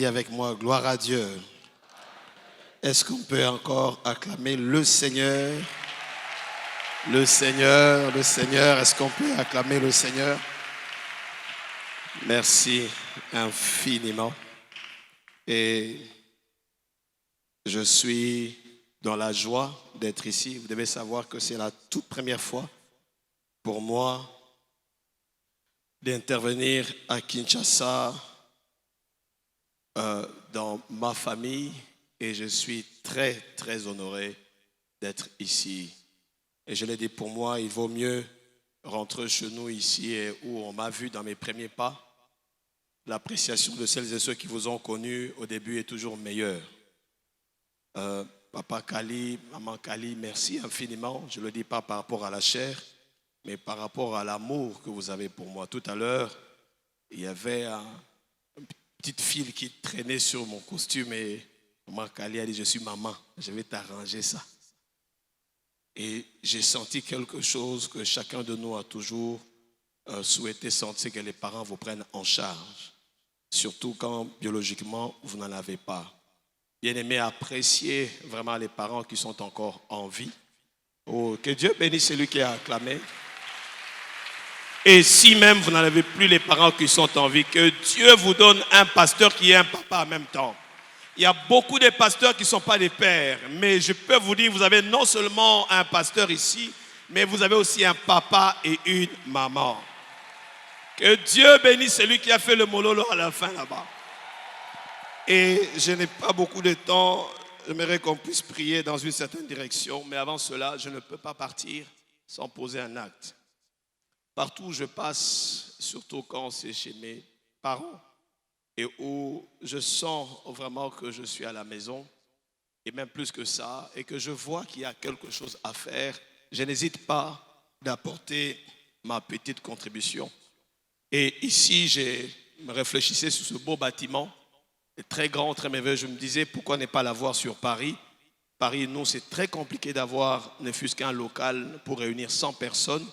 Dis avec moi, gloire à Dieu. Est-ce qu'on peut encore acclamer le Seigneur? Le Seigneur, le Seigneur. Est-ce qu'on peut acclamer le Seigneur? Merci infiniment. Et je suis dans la joie d'être ici. Vous devez savoir que c'est la toute première fois pour moi d'intervenir à Kinshasa dans ma famille. Et je suis très, très honoré d'être ici. Et je l'ai dit, pour moi, il vaut mieux rentrer chez nous ici et où on m'a vu dans mes premiers pas. L'appréciation de celles et ceux qui vous ont connus au début est toujours meilleure. Papa Kali, Maman Kali, merci infiniment. Je ne le dis pas par rapport à la chair, mais par rapport à l'amour que vous avez pour moi. Tout à l'heure, il y avait une petite file qui traînait sur mon costume et Maman Kali a dit, je suis maman, je vais t'arranger ça. Et j'ai senti quelque chose que chacun de nous a toujours souhaité sentir, que les parents vous prennent en charge. Surtout quand biologiquement vous n'en avez pas. Bien aimé, appréciez vraiment les parents qui sont encore en vie. Oh, que Dieu bénisse celui qui a acclamé. Et si même vous n'en avez plus les parents qui sont en vie, que Dieu vous donne un pasteur qui est un papa en même temps. Il y a beaucoup de pasteurs qui ne sont pas des pères, mais je peux vous dire, vous avez non seulement un pasteur ici, mais vous avez aussi un papa et une maman. Que Dieu bénisse celui qui a fait le mololo à la fin là-bas. Et je n'ai pas beaucoup de temps, j'aimerais qu'on puisse prier dans une certaine direction, mais avant cela, je ne peux pas partir sans poser un acte. Partout où je passe, surtout quand c'est chez mes parents, et où je sens vraiment que je suis à la maison, et même plus que ça, et que je vois qu'il y a quelque chose à faire, je n'hésite pas d'apporter ma petite contribution. Et ici, je me réfléchissais sur ce beau bâtiment, très grand, très merveilleux. Je me disais, pourquoi ne pas l'avoir sur Paris? Paris, nous, c'est très compliqué d'avoir ne fût-ce qu'un local pour réunir 100 personnes.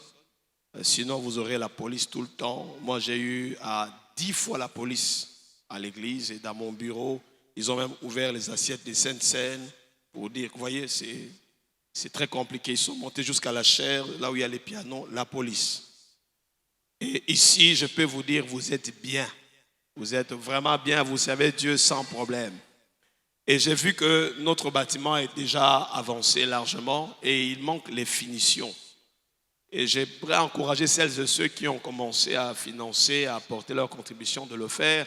Sinon, vous aurez la police tout le temps. Moi, j'ai eu à 10 fois la police à l'église et dans mon bureau. Ils ont même ouvert les assiettes des Saintes Seines pour dire, vous voyez, c'est très compliqué. Ils sont montés jusqu'à la chaire, là où il y a les pianos, la police. Et ici, je peux vous dire, vous êtes bien. Vous êtes vraiment bien, vous savez Dieu sans problème. Et j'ai vu que notre bâtiment est déjà avancé largement et il manque les finitions. Et j'aimerais encourager celles et ceux qui ont commencé à financer, à apporter leur contribution de le faire.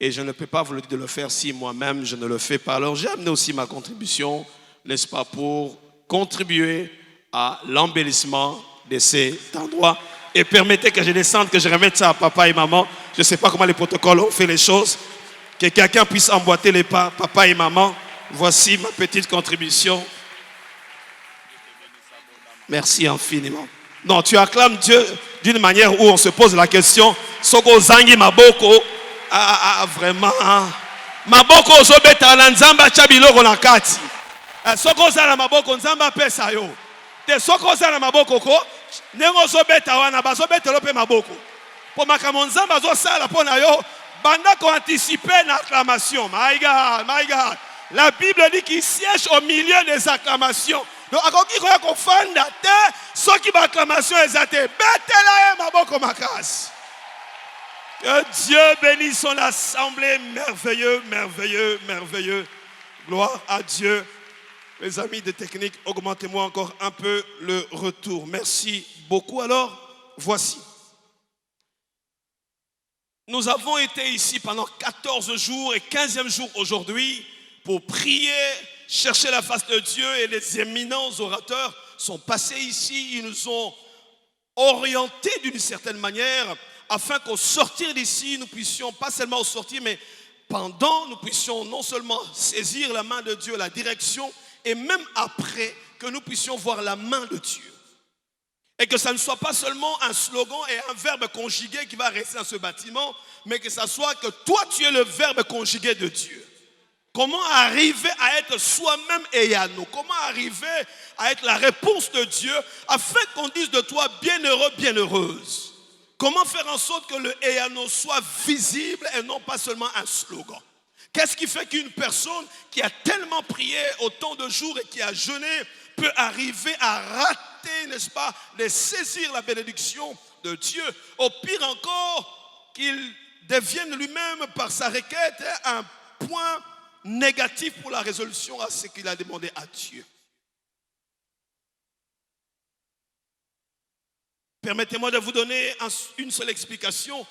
Et je ne peux pas vous le dire de le faire si moi-même je ne le fais pas. Alors j'ai amené aussi ma contribution, n'est-ce pas, pour contribuer à l'embellissement de cet endroit. Et permettez que je descende, que je remette ça à papa et maman. Je ne sais pas comment les protocoles ont fait les choses. Que quelqu'un puisse emboîter les pas, papa et maman. Voici ma petite contribution. Merci infiniment. Non, tu acclames Dieu d'une manière où on se pose la question. Soko zangi maboko. Vraiment. Maboko zobeta na nzamba chabiloko na kati. Soko zala maboko nzamba pesa yo. Te soko zala maboko ko. Nengo zobeta wana bazobeta lope maboko. Pour makambo nzamba zo sala pona yo. Banda ko anticiper l'acclamation. My God, my God. La Bible dit qu'il siège au milieu des acclamations. Donc, akoki koya ko fanda te, soki ba acclamation ezate, betela ye maboko makasi. Que Dieu bénisse son assemblée, merveilleux, merveilleux, merveilleux. Gloire à Dieu. Les amis de technique, augmentez-moi encore un peu le retour. Merci beaucoup. Alors, voici. Nous avons été ici pendant 14 jours et 15e jour aujourd'hui pour prier, chercher la face de Dieu, et les éminents orateurs sont passés ici. Ils nous ont orientés d'une certaine manière afin qu'au sortir d'ici, nous puissions, pas seulement au sortir, mais pendant, nous puissions non seulement saisir la main de Dieu, la direction, et même après, que nous puissions voir la main de Dieu. Et que ça ne soit pas seulement un slogan et un verbe conjugué qui va rester dans ce bâtiment, mais que ça soit que toi, tu es le verbe conjugué de Dieu. Comment arriver à être soi-même Eyano? Comment arriver à être la réponse de Dieu afin qu'on dise de toi bienheureux, bienheureuse? Comment faire en sorte que le Eyano soit visible et non pas seulement un slogan? Qu'est-ce qui fait qu'une personne qui a tellement prié autant de jours et qui a jeûné peut arriver à rater, n'est-ce pas, de saisir la bénédiction de Dieu? Au pire encore, qu'il devienne lui-même par sa requête un point négatif pour la résolution à ce qu'il a demandé à Dieu. Permettez-moi de vous donner une seule explication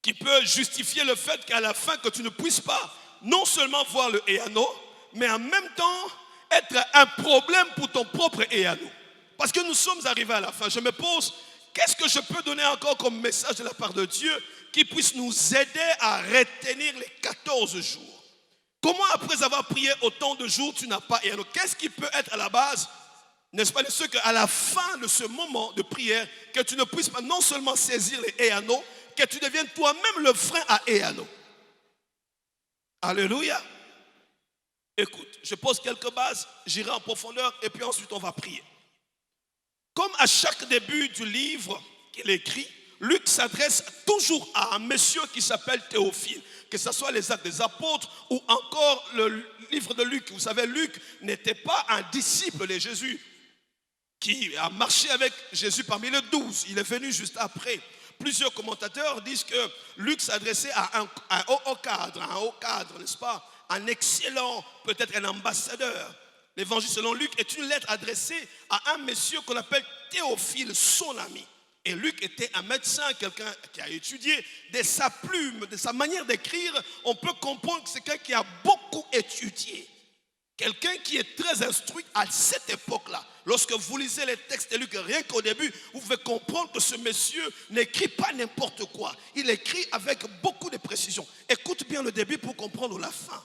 qui peut justifier le fait qu'à la fin que tu ne puisses pas non seulement voir le Éano, mais en même temps être un problème pour ton propre Éano. Parce que nous sommes arrivés à la fin. Je me pose, qu'est-ce que je peux donner encore comme message de la part de Dieu qui puisse nous aider à retenir les 14 jours? Comment après avoir prié autant de jours, tu n'as pas Éano? Qu'est-ce qui peut être à la base, n'est-ce pas, de ce qu'à la fin de ce moment de prière, que tu ne puisses pas non seulement saisir les Éano, que tu deviennes toi-même le frein à Éano. Alléluia. Écoute, je pose quelques bases, j'irai en profondeur et puis ensuite on va prier. Comme à chaque début du livre qu'il écrit, Luc s'adresse toujours à un monsieur qui s'appelle Théophile, que ce soit les Actes des Apôtres ou encore le livre de Luc. Vous savez, Luc n'était pas un disciple de Jésus qui a marché avec Jésus parmi les 12. Il est venu juste après. Plusieurs commentateurs disent que Luc s'adressait à un haut cadre, n'est-ce pas? Un excellent, peut-être un ambassadeur. L'évangile selon Luc est une lettre adressée à un monsieur qu'on appelle Théophile, son ami. Et Luc était un médecin, quelqu'un qui a étudié. De sa plume, de sa manière d'écrire, on peut comprendre que c'est quelqu'un qui a beaucoup étudié. Quelqu'un qui est très instruit à cette époque-là. Lorsque vous lisez les textes de Luc, rien qu'au début, vous pouvez comprendre que ce monsieur n'écrit pas n'importe quoi. Il écrit avec beaucoup de précision. Écoute bien le début pour comprendre la fin.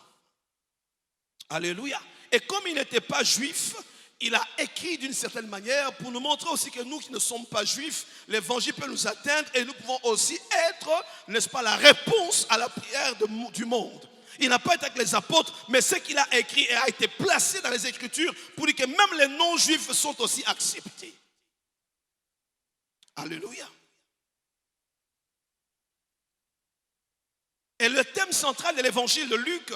Alléluia. Et comme il n'était pas juif, il a écrit d'une certaine manière pour nous montrer aussi que nous qui ne sommes pas juifs, l'évangile peut nous atteindre et nous pouvons aussi être, n'est-ce pas, la réponse à la prière du monde. Il n'a pas été avec les apôtres, mais ce qu'il a écrit a été placé dans les Écritures pour dire que même les non-juifs sont aussi acceptés. Alléluia. Et le thème central de l'évangile de Luc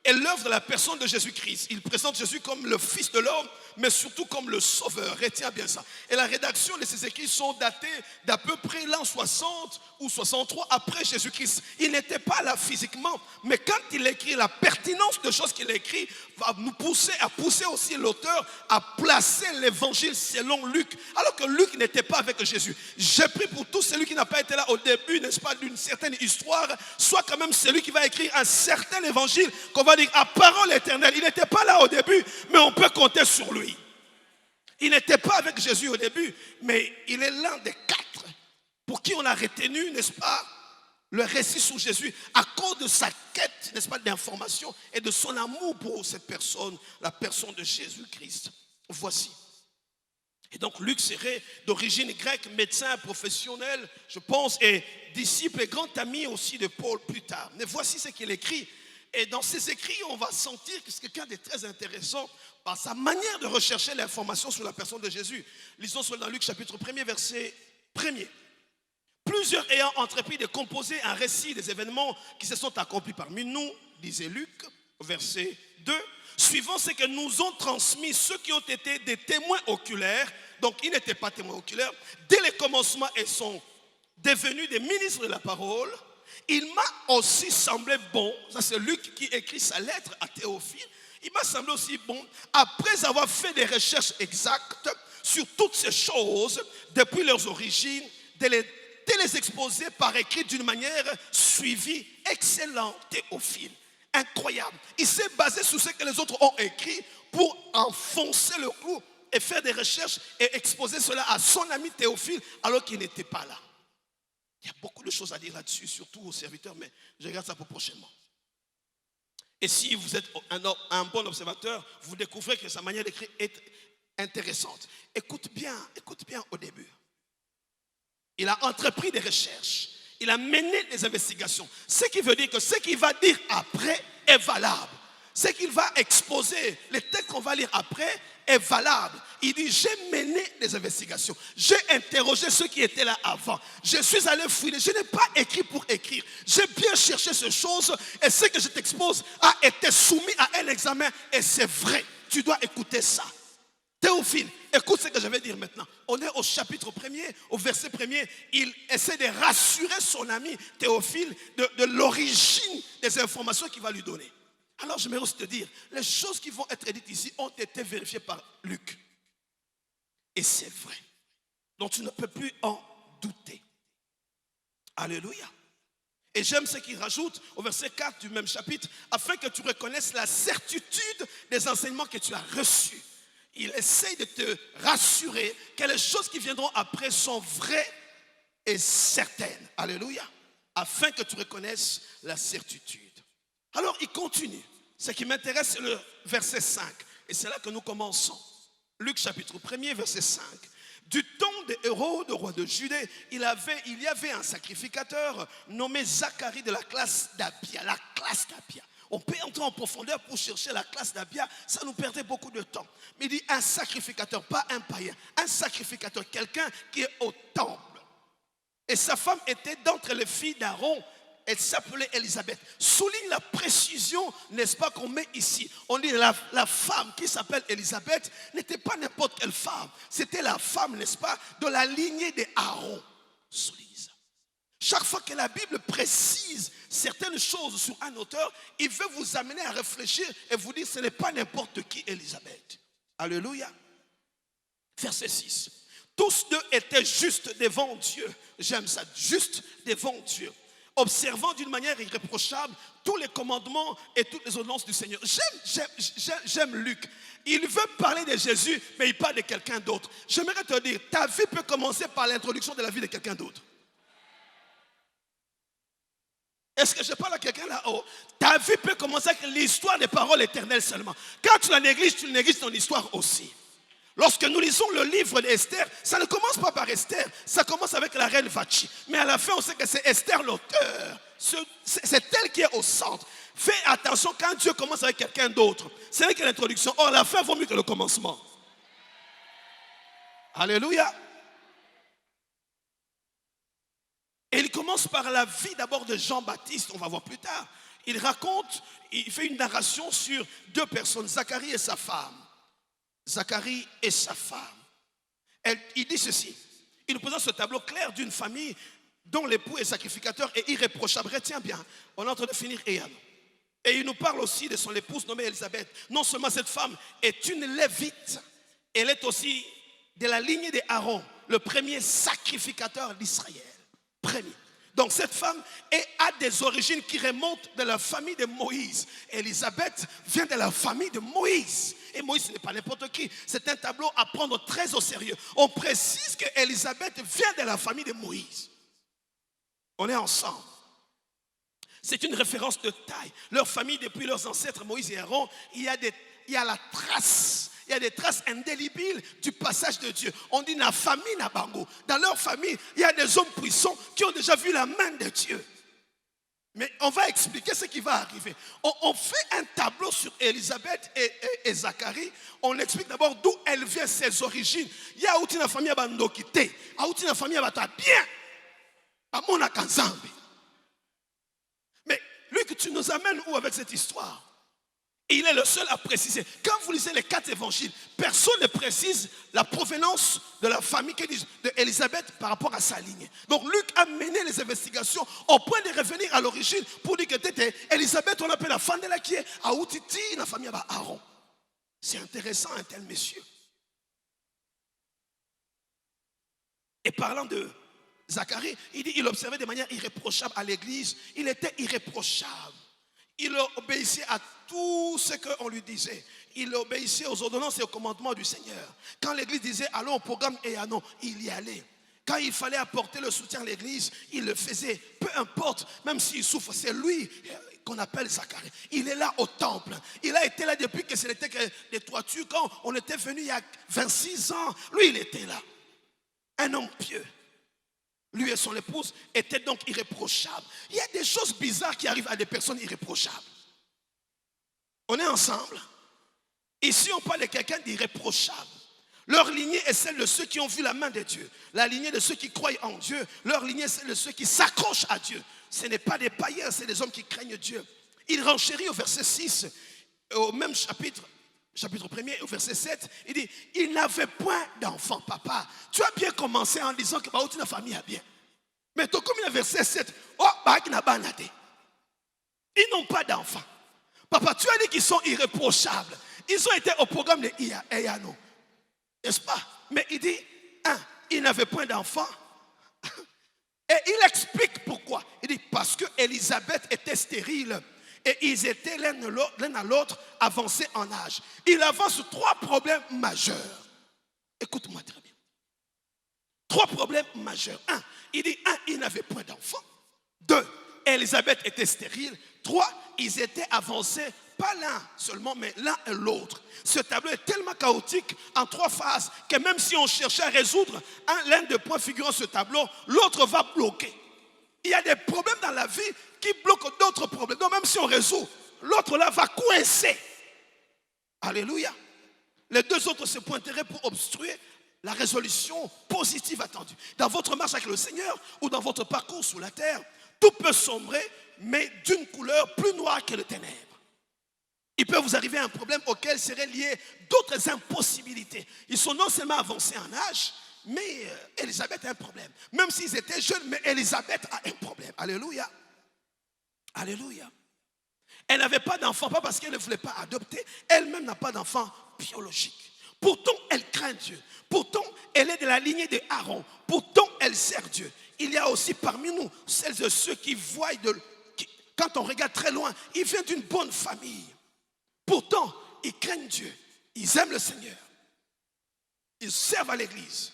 est l'œuvre de la personne de Jésus-Christ. Il présente Jésus comme le Fils de l'homme, mais surtout comme le Sauveur. Retiens bien ça. Et la rédaction de ces écrits sont datés d'à peu près l'an 60 ou 63 après Jésus-Christ. Il n'était pas là physiquement, mais quand il écrit, la pertinence de choses qu'il écrit va nous pousser aussi l'auteur à placer l'évangile selon Luc, alors que Luc n'était pas avec Jésus. J'ai pris pour tout celui qui n'a pas été là au début, n'est-ce pas, d'une certaine histoire, soit quand même celui qui va écrire un certain évangile qu'on va dire à parole éternelle. Il n'était pas là au début, mais on peut compter sur lui. Il n'était pas avec Jésus au début, mais il est l'un des 4 pour qui on a retenu, n'est-ce pas, le récit sur Jésus à cause de sa quête, n'est-ce pas, d'information et de son amour pour cette personne, la personne de Jésus-Christ. Voici. Et donc Luc serait d'origine grecque, médecin professionnel, je pense, et disciple et grand ami aussi de Paul plus tard. Mais voici ce qu'il écrit. Et dans ses écrits, on va sentir que c'est quelqu'un de très intéressant par sa manière de rechercher l'information sur la personne de Jésus. Lisons dans Luc chapitre 1er, verset 1er. Plusieurs ayant entrepris de composer un récit des événements qui se sont accomplis parmi nous, disait Luc, verset 2, suivant ce que nous ont transmis ceux qui ont été des témoins oculaires, donc ils n'étaient pas témoins oculaires, dès le commencement ils sont devenus des ministres de la parole. Il m'a aussi semblé bon, ça c'est Luc qui écrit sa lettre à Théophile, il m'a semblé aussi bon, après avoir fait des recherches exactes sur toutes ces choses, depuis leurs origines, de les exposer par écrit d'une manière suivie. Excellent Théophile, incroyable. Il s'est basé sur ce que les autres ont écrit pour enfoncer le clou et faire des recherches et exposer cela à son ami Théophile alors qu'il n'était pas là. Il y a beaucoup de choses à dire là-dessus, surtout aux serviteurs, mais je regarde ça pour prochainement. Et si vous êtes un bon observateur, vous découvrez que sa manière d'écrire est intéressante. Écoute bien au début. Il a entrepris des recherches, il a mené des investigations. Ce qui veut dire que ce qu'il va dire après est valable. Ce qu'il va exposer, les textes qu'on va lire après est valable. il dit, j'ai mené des investigations. J'ai interrogé ceux qui étaient là avant. Je suis allé fouiller. Je n'ai pas écrit pour écrire. J'ai bien cherché ces choses et ce que je t'expose a été soumis à un examen et c'est vrai. Tu dois écouter ça. Théophile, écoute ce que je vais dire maintenant. On est au chapitre 1er, au verset 1er. Il essaie de rassurer son ami Théophile de l'origine des informations qu'il va lui donner. Alors je vais aussi te dire, les choses qui vont être dites ici ont été vérifiées par Luc. Et c'est vrai. Donc tu ne peux plus en douter. Alléluia. Et j'aime ce qu'il rajoute au verset 4 du même chapitre, afin que tu reconnaisses la certitude des enseignements que tu as reçus. Il essaye de te rassurer que les choses qui viendront après sont vraies et certaines. Alléluia. Afin que tu reconnaisses la certitude. Alors il continue. Ce qui m'intéresse, c'est le verset 5. Et c'est là que nous commençons. Luc chapitre 1er, verset 5. Du temps de Hérode, roi de Judée, il y avait un sacrificateur nommé Zacharie de la classe d'Abia. La classe d'Abia. On peut entrer en profondeur pour chercher la classe d'Abia, ça nous perdait beaucoup de temps. Mais il dit un sacrificateur, pas un païen. Un sacrificateur, quelqu'un qui est au temple. Et sa femme était d'entre les filles d'Aaron. Elle s'appelait Élisabeth. Souligne la précision, n'est-ce pas, qu'on met ici. On dit la femme qui s'appelle Élisabeth n'était pas n'importe quelle femme. C'était la femme, n'est-ce pas, de la lignée d'Aaron. Souligne ça. Chaque fois que la Bible précise certaines choses sur un auteur, il veut vous amener à réfléchir et vous dire ce n'est pas n'importe qui Élisabeth. Alléluia. Verset 6. Tous deux étaient justes devant Dieu. J'aime ça, juste devant Dieu. Observant d'une manière irréprochable tous les commandements et toutes les ordonnances du Seigneur. J'aime Luc. Il veut parler de Jésus, mais il parle de quelqu'un d'autre. J'aimerais te dire, ta vie peut commencer par l'introduction de la vie de quelqu'un d'autre. Est-ce que je parle à quelqu'un là-haut? Ta vie peut commencer avec l'histoire des paroles éternelles seulement. Quand tu la négliges, tu négliges ton histoire aussi. Lorsque nous lisons le livre d'Esther, ça ne commence pas par Esther, ça commence avec la reine Vachi. Mais à la fin, on sait que c'est Esther l'auteur. C'est elle qui est au centre. Fais attention quand Dieu commence avec quelqu'un d'autre. Ce n'est que l'introduction. Or, la fin vaut mieux que le commencement. Alléluia. Et il commence par la vie d'abord de Jean-Baptiste, on va voir plus tard. Il raconte, il fait une narration sur deux personnes, Zacharie et sa femme. Zacharie et sa femme. Il dit ceci. Il nous présente ce tableau clair d'une famille dont l'époux est sacrificateur et irréprochable. Retiens bien, on est en train de finir Éan. Et il nous parle aussi de son épouse nommée Élisabeth. Non seulement cette femme est une lévite, elle est aussi de la lignée d'Aaron, le premier sacrificateur d'Israël. Premier. Donc cette femme a des origines qui remontent de la famille de Moïse. Élisabeth vient de la famille de Moïse. Et Moïse, ce n'est pas n'importe qui. C'est un tableau à prendre très au sérieux. On précise que Élisabeth vient de la famille de Moïse. On est ensemble. C'est une référence de taille. Leur famille, depuis leurs ancêtres Moïse et Aaron, il y a la trace. Il y a des traces indélébiles du passage de Dieu. On dit na famille na bango. Dans leur famille, il y a des hommes puissants qui ont déjà vu la main de Dieu. Mais on va expliquer ce qui va arriver. On fait un tableau sur Élisabeth et Zacharie. On explique d'abord d'où elle vient, ses origines. Il y a une famille à Bandokité. Il y a une famille à bien. À Monakanzambi. Mais Luc, tu nous amènes où avec cette histoire? Et il est le seul à préciser. Quand vous lisez les 4 évangiles, personne ne précise la provenance de la famille d'Élisabeth par rapport à sa ligne. Donc Luc a mené les investigations au point de revenir à l'origine pour dire que c'était Élisabeth, on appelle la femme de la qui est à Outiti, la famille Aaron. C'est intéressant un tel monsieur. Et parlant de Zacharie, il dit qu'il observait de manière irréprochable à l'église. Il était irréprochable. Il obéissait à tout ce qu'on lui disait. Il obéissait aux ordonnances et aux commandements du Seigneur. Quand l'église disait allons au programme et à non, il y allait. Quand il fallait apporter le soutien à l'église, il le faisait. Peu importe, même s'il souffre, c'est lui qu'on appelle Zacharie. Il est là au temple. Il a été là depuis que ce n'était que des toitures. Quand on était venu il y a 26 ans, lui il était là. Un homme pieux. Lui et son épouse étaient donc irréprochables. Il y a des choses bizarres qui arrivent à des personnes irréprochables. On est ensemble. Ici, on parle de quelqu'un d'irréprochable. Leur lignée est celle de ceux qui ont vu la main de Dieu. La lignée de ceux qui croient en Dieu. Leur lignée est celle de ceux qui s'accrochent à Dieu. Ce n'est pas des païens, c'est des hommes qui craignent Dieu. Il renchérit au verset 6, au même chapitre 1er, au verset 7, il dit, il n'avait point d'enfant, papa. Tu as bien commencé en disant que la famille a bien. Mais comme il a verset 7, ils n'ont pas d'enfants. Papa, tu as dit qu'ils sont irréprochables. Ils ont été au programme de Eyano. N'est-ce pas? Mais il dit, il n'avait point d'enfant. Et il explique pourquoi. Il dit, parce que Élisabeth était stérile. Et ils étaient l'un à l'autre avancés en âge. Il avance 3 problèmes majeurs. Écoute-moi très bien. 3 problèmes majeurs. Il dit, il n'avait point d'enfant. 2, Élisabeth était stérile. 3, ils étaient avancés, pas l'un seulement, mais l'un et l'autre. Ce tableau est tellement chaotique en 3 phases que même si on cherchait à résoudre l'un des points figurant ce tableau, l'autre va bloquer. Il y a des problèmes dans la vie qui bloquent d'autres problèmes. Donc même si on résout, l'autre là va coincer. Alléluia. Les 2 autres se pointeraient pour obstruer la résolution positive attendue. Dans votre marche avec le Seigneur ou dans votre parcours sous la terre, tout peut sombrer, mais d'une couleur plus noire que les ténèbres. Il peut vous arriver un problème auquel seraient liées d'autres impossibilités. Ils sont non seulement avancés en âge, mais Élisabeth a un problème. Même s'ils étaient jeunes, mais Élisabeth a un problème. Alléluia. Alléluia. Elle n'avait pas d'enfant, pas parce qu'elle ne voulait pas adopter. Elle-même n'a pas d'enfant biologique. Pourtant, elle craint Dieu. Pourtant, elle est de la lignée de Aaron. Pourtant, elle sert Dieu. Il y a aussi parmi nous celles de ceux qui voient, quand on regarde très loin, ils viennent d'une bonne famille. Pourtant, ils craignent Dieu. Ils aiment le Seigneur. Ils servent à l'église.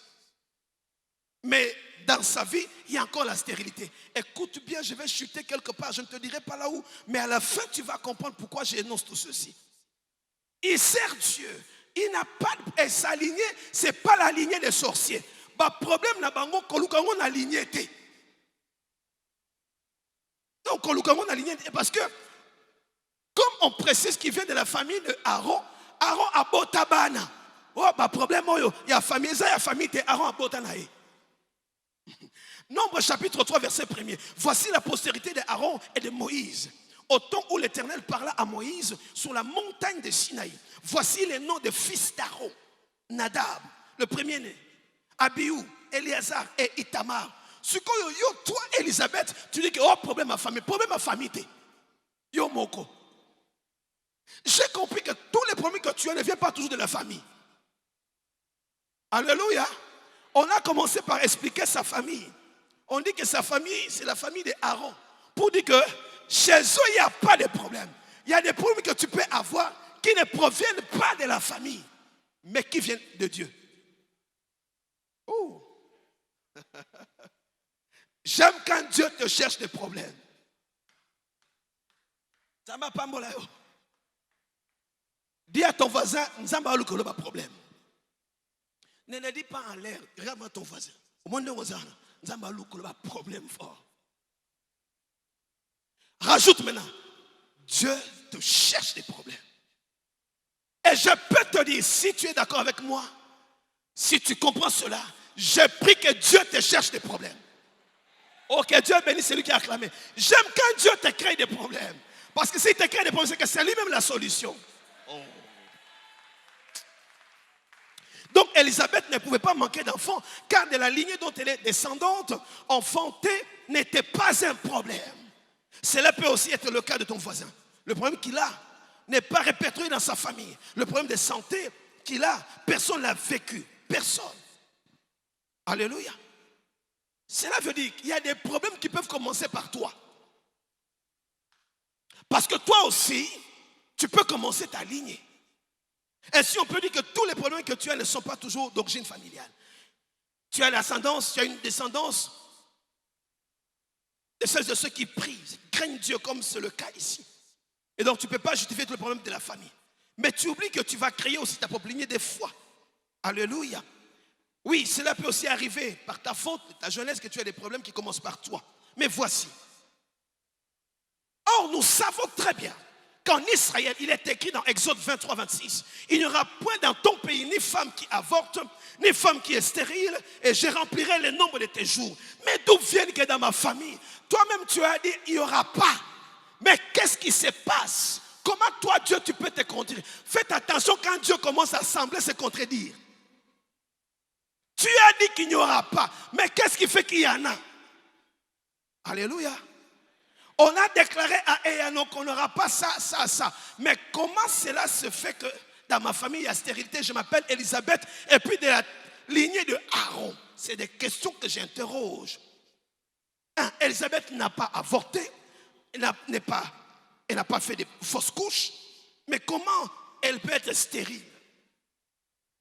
Mais dans sa vie, il y a encore la stérilité. Écoute bien, je vais chuter quelque part, je ne te dirai pas là où, mais à la fin, tu vas comprendre pourquoi j'énonce tout ceci. Il sert Dieu. Il n'a pas de... Et sa lignée, ce n'est pas la lignée des sorciers. Le problème, c'est la lignée. Donc, parce que, comme on précise qu'il vient de la famille de Aaron, Aaron a botabana. Oh, problème, il y a famille, il y a famille de Aaron a botanaï. Nombre chapitre 3, verset 1er. Voici la postérité d'Aaron et de Moïse. Au temps où l'Éternel parla à Moïse sur la montagne de Sinaï. Voici les noms des fils d'Aaron. Nadab, le premier-né. Abihu, Éléazar et Itamar. Toi, Élisabeth, tu dis que problème à famille, t'es. Yo moko. J'ai compris que tous les problèmes que tu as ne viennent pas toujours de la famille. Alléluia. On a commencé par expliquer sa famille. On dit que sa famille, c'est la famille d'Aaron. Pour dire que chez eux, il n'y a pas de problème. Il y a des problèmes que tu peux avoir qui ne proviennent pas de la famille, mais qui viennent de Dieu. Oh. J'aime quand Dieu te cherche des problèmes. Ça m'a pas molé. Dis à ton voisin, nous avons un problème. Ne dis pas en l'air, regarde ton voisin. Au moins, nous avons un problème fort. Rajoute maintenant, Dieu te cherche des problèmes. Et je peux te dire, si tu es d'accord avec moi, si tu comprends cela, je prie que Dieu te cherche des problèmes. Ok, Dieu bénisse celui qui a acclamé. J'aime quand Dieu te crée des problèmes. Parce que s'il te crée des problèmes, c'est que c'est lui-même la solution. Oh. Donc Élisabeth ne pouvait pas manquer d'enfants, car de la lignée dont elle est descendante, enfanter n'était pas un problème. Cela peut aussi être le cas de ton voisin. Le problème qu'il a n'est pas répertorié dans sa famille. Le problème de santé qu'il a, personne ne l'a vécu. Personne. Alléluia. Cela veut dire qu'il y a des problèmes qui peuvent commencer par toi. Parce que toi aussi, tu peux commencer ta lignée. Et si on peut dire que tous les problèmes que tu as ne sont pas toujours d'origine familiale. Tu as l'ascendance, tu as une descendance de celles de ceux qui prient, craignent Dieu comme c'est le cas ici. Et donc tu ne peux pas justifier tout le problème de la famille. Mais tu oublies que tu vas créer aussi ta propre lignée des fois. Alléluia. Oui, cela peut aussi arriver par ta faute, ta jeunesse, que tu as des problèmes qui commencent par toi. Mais voici. Or, nous savons très bien qu'en Israël, il est écrit dans Exode 23, 26, il n'y aura point dans ton pays ni femme qui avorte, ni femme qui est stérile, et je remplirai le nombre de tes jours. Mais d'où viennent que dans ma famille, toi-même tu as dit, il n'y aura pas. Mais qu'est-ce qui se passe? Comment toi, Dieu, tu peux te contredire? Faites attention quand Dieu commence à sembler se contredire. Tu as dit qu'il n'y aura pas, mais qu'est-ce qui fait qu'il y en a? Alléluia. On a déclaré à Eyano qu'on n'aura pas ça, ça, ça. Mais comment cela se fait que dans ma famille, il y a stérilité, je m'appelle Elisabeth, et puis de la lignée de Aaron? C'est des questions que j'interroge. Elisabeth n'a pas avorté, elle n'a pas fait de fausses couches, mais comment elle peut être stérile?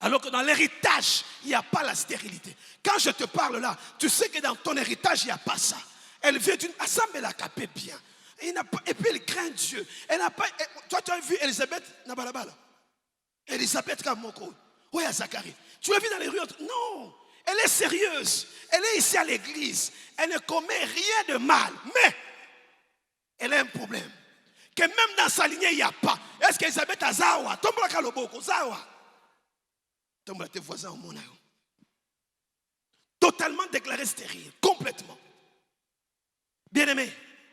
Alors que dans l'héritage, il n'y a pas la stérilité. Quand je te parle là, tu sais que dans ton héritage, il n'y a pas ça. Elle vient d'une assemblée la capée bien. Et puis elle craint Dieu. Elle n'a pas. Toi, tu as vu Elisabeth Nabalabala. Elisabeth Kamoko. Oui, à Zacharie. Tu l'as vu dans les rues. Non. Elle est sérieuse. Elle est ici à l'église. Elle ne commet rien de mal. Mais elle a un problème. Que même dans sa lignée, il n'y a pas. Est-ce qu'Elisabeth a Zawa? Tombola Kaloboko, Zawa. Tombola tes voisins au monde. Totalement déclaré stérile. Complètement. Bien-aimés,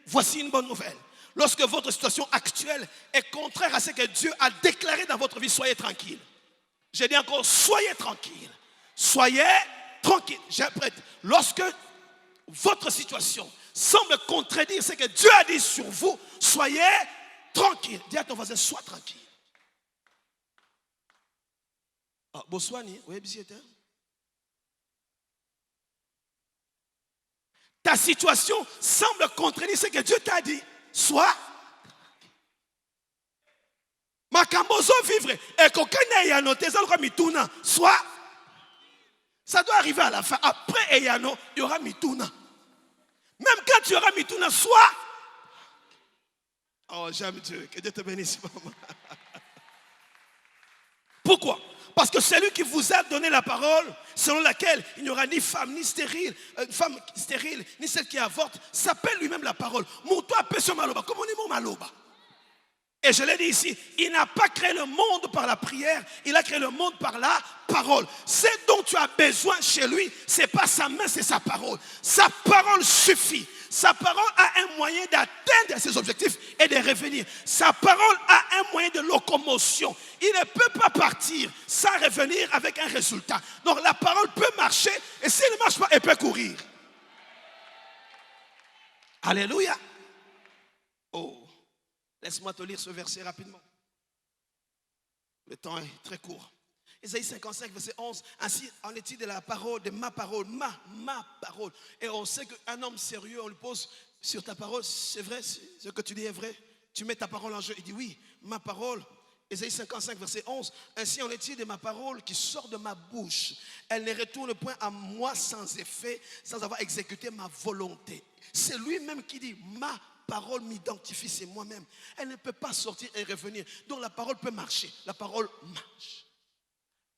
voici une bonne nouvelle. Lorsque votre situation actuelle est contraire à ce que Dieu a déclaré dans votre vie, soyez tranquille. Je dis encore, soyez tranquille. Soyez tranquille. J'apprête. Lorsque votre situation semble contredire ce que Dieu a dit sur vous, soyez tranquille. Dis à ton voisin, sois tranquille. Boswani, oui, bisité. Ta situation semble contredire ce que Dieu t'a dit. Sois. Makambozo vivre. Et kokene yano tezalko mituna. Sois. Ça doit arriver à la fin. Après Eyano, il y aura mituna. Même quand tu auras mituna, sois. Oh, j'aime Dieu. Que Dieu te bénisse. Pourquoi? Parce que c'est lui qui vous a donné la parole selon laquelle il n'y aura ni femme, ni stérile, femme stérile, ni celle qui avorte, s'appelle lui-même la parole. Moutoua peso maloba. Comment on dit mon maloba? Et je l'ai dit ici, il n'a pas créé le monde par la prière, il a créé le monde par la parole. Ce dont tu as besoin chez lui, ce n'est pas sa main, c'est sa parole. Sa parole suffit. Sa parole a un moyen d'atteindre ses objectifs et de revenir. Sa parole a un moyen de locomotion. Il ne peut pas partir sans revenir avec un résultat. Donc la parole peut marcher et s'il ne marche pas, elle peut courir. Alléluia. Oh, laisse-moi te lire ce verset rapidement. Le temps est très court. Ésaïe 55, verset 11. Ainsi en est-il de la parole, de ma parole, ma parole. Et on sait qu'un homme sérieux, on lui pose sur ta parole, c'est vrai, ce que tu dis est vrai. Tu mets ta parole en jeu. Il dit oui, ma parole. Ésaïe 55, verset 11. Ainsi en est-il de ma parole qui sort de ma bouche. Elle ne retourne point à moi sans effet, sans avoir exécuté ma volonté. C'est lui-même qui dit ma parole m'identifie, c'est moi-même. Elle ne peut pas sortir et revenir. Donc la parole peut marcher. La parole marche.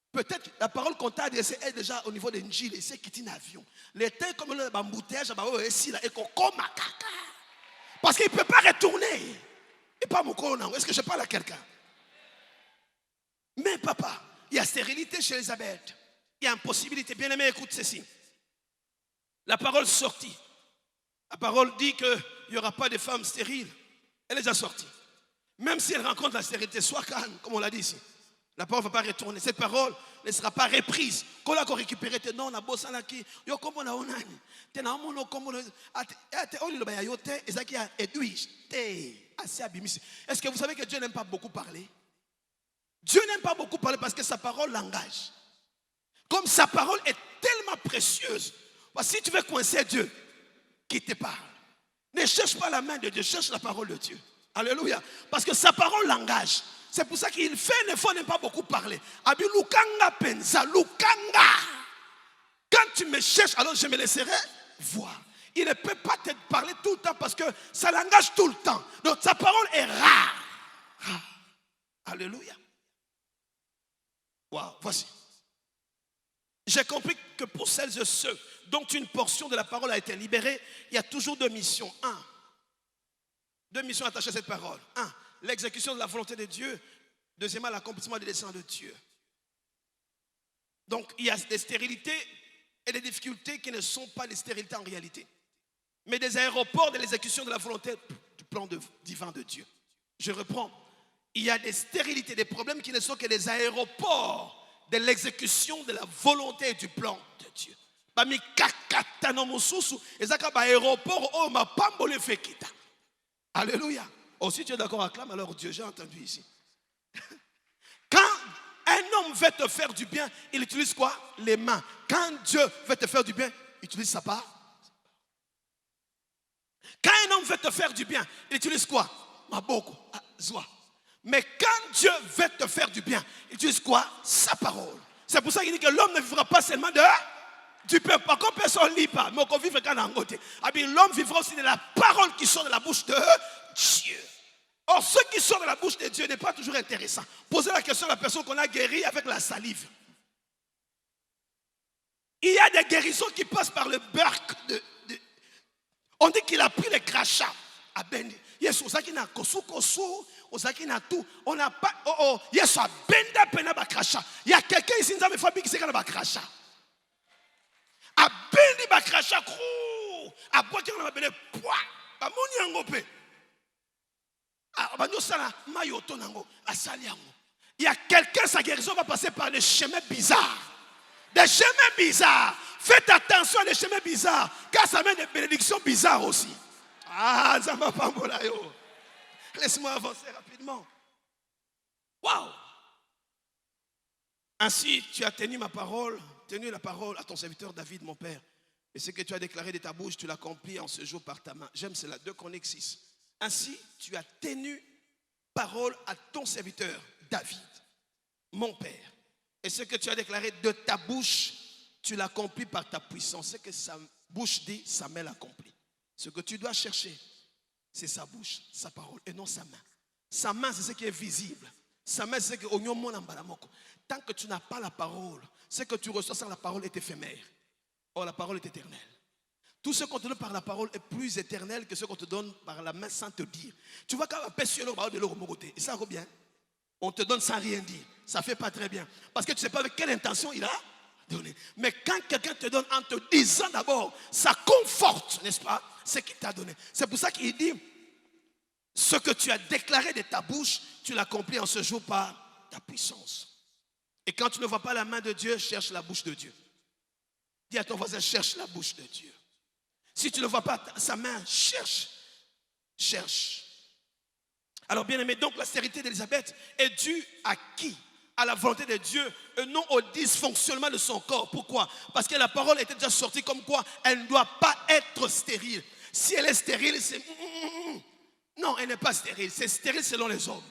Peut-être la parole qu'on t'a adressée est déjà au niveau de Njili, c'est quitter un avion. Les temps comme le bamboutage, et qu'on comme à caca. Parce qu'il ne peut pas retourner. Et pas mon corona. Est-ce que je parle à quelqu'un? Mais papa, il y a stérilité chez Elisabeth. Il y a impossibilité. Bien aimé, écoute ceci. La parole sortie. La parole dit qu'il n'y aura pas de femmes stériles. Elle est déjà sortie. Même si elle rencontre la stérilité, sois calme, comme on l'a dit ici. La parole ne va pas retourner. Cette parole ne sera pas reprise. Quand on a récupéré tes noms, on a bossé là qui. Yo comme on a onani. T'es na mon comme on a. T'es oli le bayayote. Ezaki a edwige. T'es assez abimisi. Est-ce que vous savez que Dieu n'aime pas beaucoup parler? Dieu n'aime pas beaucoup parler parce que sa parole l'engage. Comme sa parole est tellement précieuse. Parce que si tu veux coincer Dieu, qui te parle. Ne cherche pas la main de Dieu, cherche la parole de Dieu. Alléluia. Parce que sa parole l'engage. C'est pour ça qu'il fait l'effort de ne pas beaucoup parler. Abi lukanga penza, lukanga. Quand tu me cherches, alors je me laisserai voir. Il ne peut pas te parler tout le temps parce que ça l'engage tout le temps. Donc sa parole est rare. Alléluia. Wow, voici. J'ai compris que pour celles et ceux dont une portion de la parole a été libérée, il y a toujours deux missions. Deux missions attachées à cette parole. l'exécution de la volonté de Dieu. Deuxièmement, l'accomplissement des desseins de Dieu. Donc, il y a des stérilités et des difficultés qui ne sont pas des stérilités en réalité, mais des aéroports de l'exécution de la volonté du plan divin de Dieu. Je reprends. Il y a des stérilités, des problèmes qui ne sont que des aéroports de l'exécution de la volonté du plan de Dieu. Alléluia. Oh, si tu es d'accord, acclame alors Dieu. J'ai entendu ici. Quand un homme veut te faire du bien, il utilise quoi? Les mains. Quand Dieu veut te faire du bien, il utilise sa part. Quand un homme veut te faire du bien, il utilise quoi? Maboko, zoa. Mais quand Dieu veut te faire du bien, il utilise quoi? Sa parole. C'est pour ça qu'il dit que l'homme ne vivra pas seulement du pain. Par contre, personne ne lit pas. Mais on vivre quand on côté. L'homme vivra aussi de la parole qui sort de la bouche de Dieu. Or, ce qui sort de la bouche de Dieu n'est pas toujours intéressant. Posez la question à la personne qu'on a guérie avec la salive. Il y a des guérisons qui passent par le beurre on dit qu'il a pris les crachats à Bendi. Yes, osaki na kosu, osaki na tout. On n'a pas. Yes, à Benda pena ba crachat. Il y a quelqu'un ici qui a fait qui c'est ba crachat. À Bendi ba crachat crou. À boire on a bené poids. Ba moni angope. À banosala mayoto nango asali yango. Il y a quelqu'un sa guérison va passer par des chemins bizarres. Des chemins bizarres. Faites attention à des chemins bizarres, car ça mène des bénédictions bizarres aussi. Ah, ça m'a pas molé. Laisse-moi avancer rapidement. Waouh! Ainsi, tu as tenu la parole à ton serviteur David, mon père. Et ce que tu as déclaré de ta bouche, tu l'accomplis en ce jour par ta main. J'aime cela, 2 Chroniques 6. Ainsi, tu as tenu parole à ton serviteur David, mon père. Et ce que tu as déclaré de ta bouche, tu l'accomplis par ta puissance. Ce que sa bouche dit, sa main l'accomplit. Ce que tu dois chercher, c'est sa bouche, sa parole, et non sa main. Sa main, c'est ce qui est visible. Sa main, c'est ce que tant que tu n'as pas la parole, ce que tu reçois sans la parole est éphémère. Or, la parole est éternelle. Tout ce qu'on te donne par la parole est plus éternel que ce qu'on te donne par la main sans te dire. Tu vois, quand et ça va bien. On te donne sans rien dire. Ça ne fait pas très bien. Parce que tu ne sais pas avec quelle intention il a donné. Mais quand quelqu'un te donne en te disant d'abord, ça conforte, n'est-ce pas, ce qu'il t'a donné. C'est pour ça qu'il dit, ce que tu as déclaré de ta bouche, tu l'accomplis en ce jour par ta puissance. Et quand tu ne vois pas la main de Dieu, cherche la bouche de Dieu. Dis à ton voisin, cherche la bouche de Dieu. Si tu ne vois pas sa main, cherche. Alors bien aimé, donc la stérilité d'Élisabeth est due à qui? À la volonté de Dieu et non au dysfonctionnement de son corps. Pourquoi? Parce que la parole était déjà sortie comme quoi elle ne doit pas être stérile. Si elle est stérile, c'est... Non, elle n'est pas stérile. C'est stérile selon les hommes.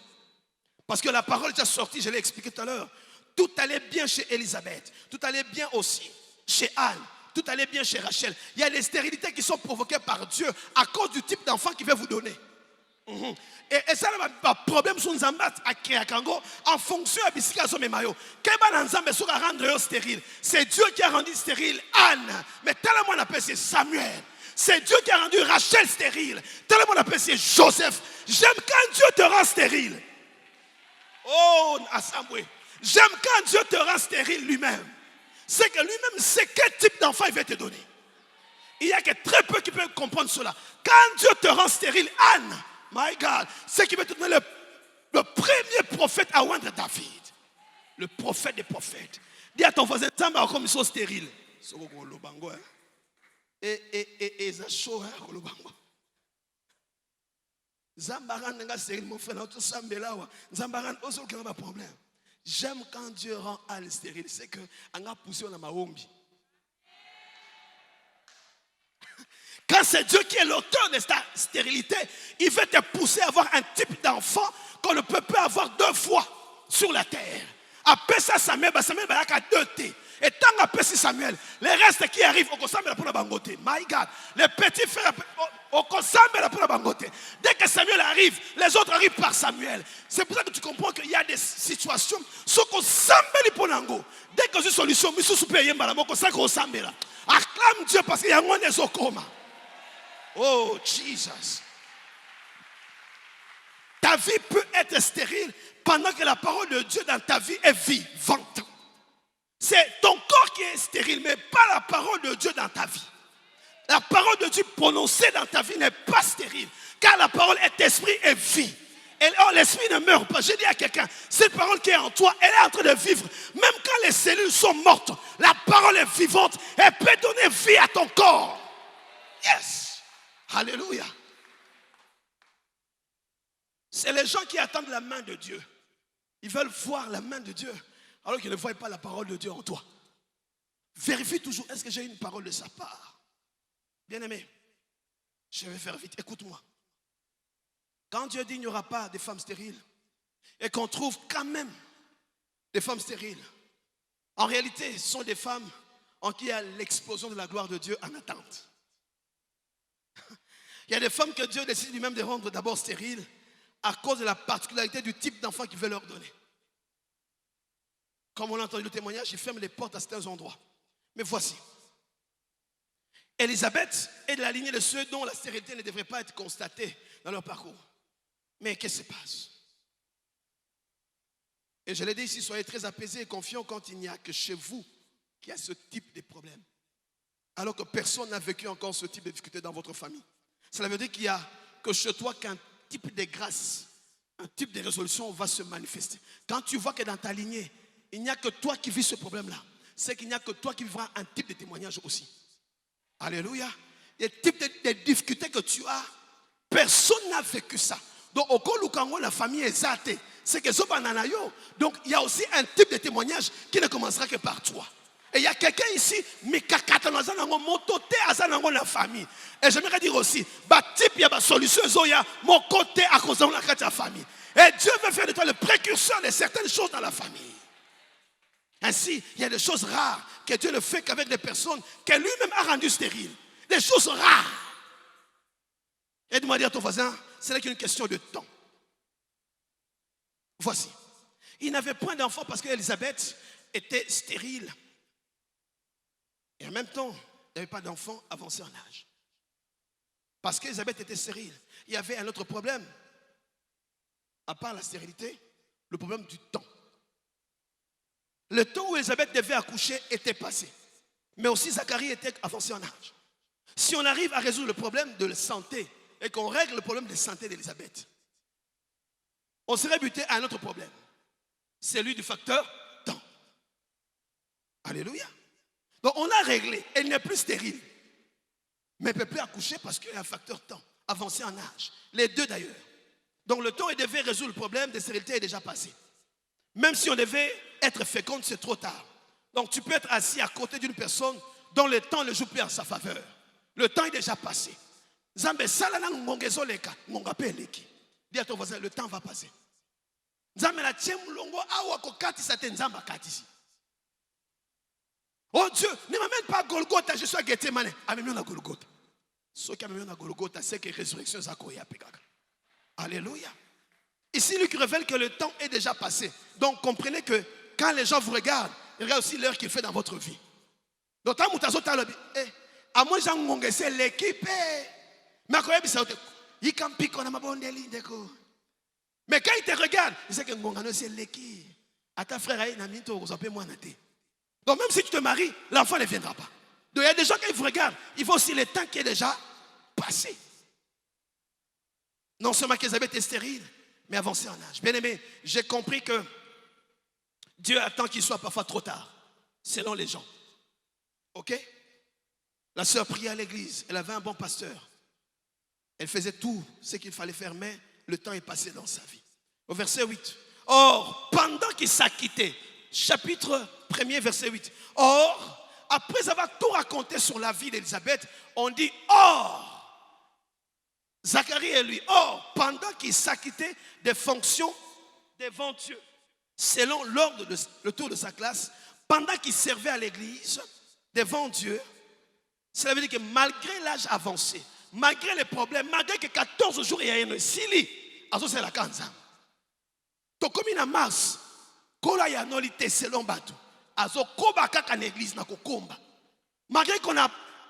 Parce que la parole est déjà sortie, je l'ai expliqué tout à l'heure. Tout allait bien chez Élisabeth. Tout allait bien aussi chez Anne. Tout allait bien chez Rachel. Il y a des stérilités qui sont provoquées par Dieu à cause du type d'enfant qu'il veut vous donner. Et ça n'a pas de problème sur Nzamba à créer en fonction de ce qu'il y a rendre stérile. C'est Dieu qui a rendu stérile Anne. Mais tellement on appelle c'est Samuel. C'est Dieu qui a rendu Rachel stérile. Tellement on appelle c'est Joseph. J'aime quand Dieu te rend stérile. Oh, Assamoué. J'aime quand Dieu te rend stérile lui-même. C'est que lui-même sait quel type d'enfant il va te donner. Il y a que très peu qui peuvent comprendre cela. Quand Dieu te rend stérile, Anne, my God, c'est qui va te donner le premier prophète à oindre David. Le prophète des prophètes. Dis à ton voisin, comme ils sont stériles. Et ça chaud, Zambaran n'est stérile, mon frère, tout ça, mais là, Zambaran, aucun problème. J'aime quand Dieu rend Anne stérile, c'est que on a poussé dans ma ombi. Quand c'est Dieu qui est l'auteur de cette stérilité, il veut te pousser à avoir un type d'enfant qu'on ne peut pas avoir 2 fois sur la terre. Après ça, Samuel va à 2 T. Et tant après Samuel, les restes qui arrivent, on consomme pour la bangote. My God, les petits frères, on consomme pour la bangote. Dès que Samuel arrive, les autres arrivent par Samuel. C'est pour ça que tu comprends qu'il y a des situations, ce qu'on s'embelle pour l'ango. Dès que j'ai une solution, je suis super yemba, on s'embelle. Acclame Dieu parce qu'il y a un des okoma. Oh, Jesus. ta vie peut être stérile pendant que la parole de Dieu dans ta vie est vivante. C'est ton corps qui est stérile, mais pas la parole de Dieu dans ta vie. La parole de Dieu prononcée dans ta vie n'est pas stérile, car la parole est esprit et vie. Et l'esprit ne meurt pas. Je dis à quelqu'un, cette parole qui est en toi, elle est en train de vivre. Même quand les cellules sont mortes, la parole est vivante. Elle peut donner vie à ton corps. Yes. Alléluia. C'est les gens qui attendent la main de Dieu. Ils veulent voir la main de Dieu, alors qu'ils ne voient pas la parole de Dieu en toi. Vérifie toujours, est-ce que j'ai une parole de sa part? Bien-aimé, je vais faire vite, écoute-moi. Quand Dieu dit qu'il n'y aura pas de femmes stériles, et qu'on trouve quand même des femmes stériles, en réalité, ce sont des femmes en qui il y a l'explosion de la gloire de Dieu en attente. Il y a des femmes que Dieu décide lui-même de rendre d'abord stériles à cause de la particularité du type d'enfant qu'il veut leur donner. Comme on a entendu le témoignage, il ferme les portes à certains endroits. Mais voici. Élisabeth est de la lignée de ceux dont la stérilité ne devrait pas être constatée dans leur parcours. Mais qu'est-ce qui se passe? Et je l'ai dit ici, soyez très apaisés et confiants quand il n'y a que chez vous qu'il y a ce type de problème. Alors que personne n'a vécu encore ce type de difficulté dans votre famille. Cela veut dire qu'il n'y a que chez toi qu'un type de grâce, un type de résolution va se manifester. Quand tu vois que dans ta lignée, il n'y a que toi qui vis ce problème-là, c'est qu'il n'y a que toi qui vivras un type de témoignage aussi. Alléluia. Les types de difficultés que tu as, personne n'a vécu ça. Donc, au cas la famille est zatée, c'est que Zobananayo. Donc, il y a aussi un type de témoignage qui ne commencera que par toi. Et il y a quelqu'un ici, mais qui a la famille. Et j'aimerais dire aussi, type, il y a une solution, mon côté à cause de la famille. Et Dieu veut faire de toi le précurseur de certaines choses dans la famille. Ainsi, il y a des choses rares que Dieu ne fait qu'avec des personnes que lui-même a rendues stériles. Des choses rares. Aide-moi à dire à ton voisin, ce n'est qu'une question de temps. Voici. Il n'avait point d'enfant parce qu'Élisabeth était stérile. Et en même temps, il n'y avait pas d'enfant avancé en âge. Parce qu'Élisabeth était stérile. Il y avait un autre problème. À part la stérilité, le problème du temps. Le temps où Élisabeth devait accoucher était passé. Mais aussi Zacharie était avancé en âge. Si on arrive à résoudre le problème de la santé et qu'on règle le problème de santé d'Élisabeth, on serait buté à un autre problème. C'est celui du facteur temps. Alléluia. Donc on a réglé. Elle n'est plus stérile. Mais elle ne peut plus accoucher parce qu'il y a un facteur temps. Avancé en âge. Les deux d'ailleurs. Donc le temps, il devait résoudre le problème de stérilité est déjà passé. Même si on devait être féconde, c'est trop tard. Donc tu peux être assis à côté d'une personne dont le temps ne joue plus en sa faveur. Le temps est déjà passé. Dis à ton voisin, le temps va passer. Oh Dieu, ne m'amène pas à Golgotha, je suis à Gethsemane. Amène-moi à Golgotha. Ceux qui amènent à Golgotha, c'est que la résurrection est à Koya. Alléluia. Ici, lui qui révèle que le temps est déjà passé. Donc, comprenez que quand les gens vous regardent, ils regardent aussi l'heure qu'il fait dans votre vie. Donc, quand vous avez à moi, j'ai l'équipe. Mais quand il te regarde, il sait que c'est l'équipe. À ta frère, donc, même si tu te maries, l'enfant ne viendra pas. Donc, il y a des gens qui vous regardent, ils voient aussi le temps qui est déjà passé. Non seulement qu'Élisabeth est stérile, mais avancée en âge. Bien aimé, j'ai compris que Dieu attend qu'il soit parfois trop tard, selon les gens. Ok? La sœur priait à l'église, elle avait un bon pasteur. Elle faisait tout ce qu'il fallait faire, mais le temps est passé dans sa vie. Au verset 8. Or, pendant qu'il s'acquittait, chapitre 1er, verset 8. Or, après avoir tout raconté sur la vie d'Élisabeth, on dit, or, Zacharie et lui, or, pendant qu'il s'acquittait des fonctions devant Dieu, selon l'ordre, le tour de sa classe, pendant qu'il servait à l'église, devant Dieu, cela veut dire que malgré l'âge avancé, malgré les problèmes, malgré que 14 jours il y a une sili, alors c'est la kanza. Donc comme il a masse, kola ya nolite selon batu, azo koba kaka l'église na kokomba. Malgré qu'on a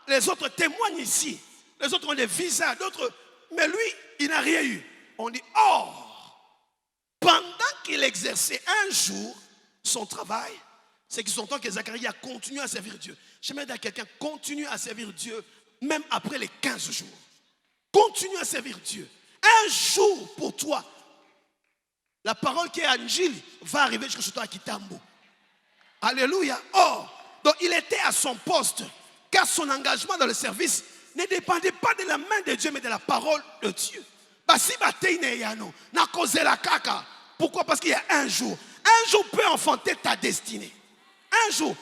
les autres témoignent ici, les autres ont des visas, d'autres, mais lui il n'a rien eu. On dit oh, pendant qu'il exerçait un jour son travail, c'est qu'ils entendent que Zacharie a continué à servir Dieu. J'aimerais dire à quelqu'un, continue à servir Dieu, même après les 15 jours. Continue à servir Dieu. Un jour pour toi, la parole qui est Angile va arriver jusqu'à toi à Kitambo. Alléluia. Oh, donc il était à son poste, car son engagement dans le service ne dépendait pas de la main de Dieu, mais de la parole de Dieu. Pourquoi? Parce qu'il y a un jour. Un jour peut enfanter ta destinée. Un jour.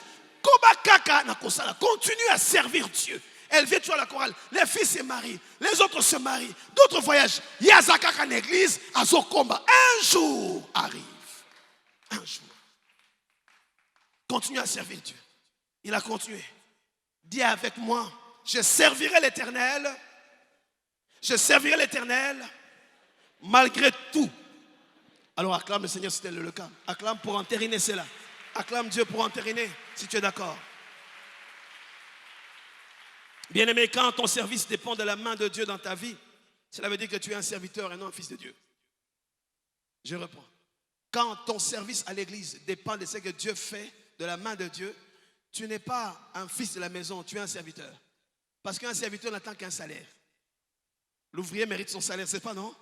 Continue à servir Dieu. Elle vient toujours à la chorale. Les filles se marient. Les autres se marient. D'autres voyagent. Il y a Zakaka en église. À Zokomba. Un jour arrive. Un jour. Continue à servir Dieu. Il a continué. Dis avec moi. Je servirai l'Éternel. Je servirai l'Éternel. Malgré tout. Alors acclame le Seigneur si tel est le cas. Acclame pour entériner cela. Acclame Dieu pour entériner si tu es d'accord. Bien-aimé, quand ton service dépend de la main de Dieu dans ta vie, cela veut dire que tu es un serviteur et non un fils de Dieu. Je reprends. Quand ton service à l'église dépend de ce que Dieu fait de la main de Dieu, tu n'es pas un fils de la maison, tu es un serviteur. Parce qu'un serviteur n'attend qu'un salaire. L'ouvrier mérite son salaire, c'est pas non?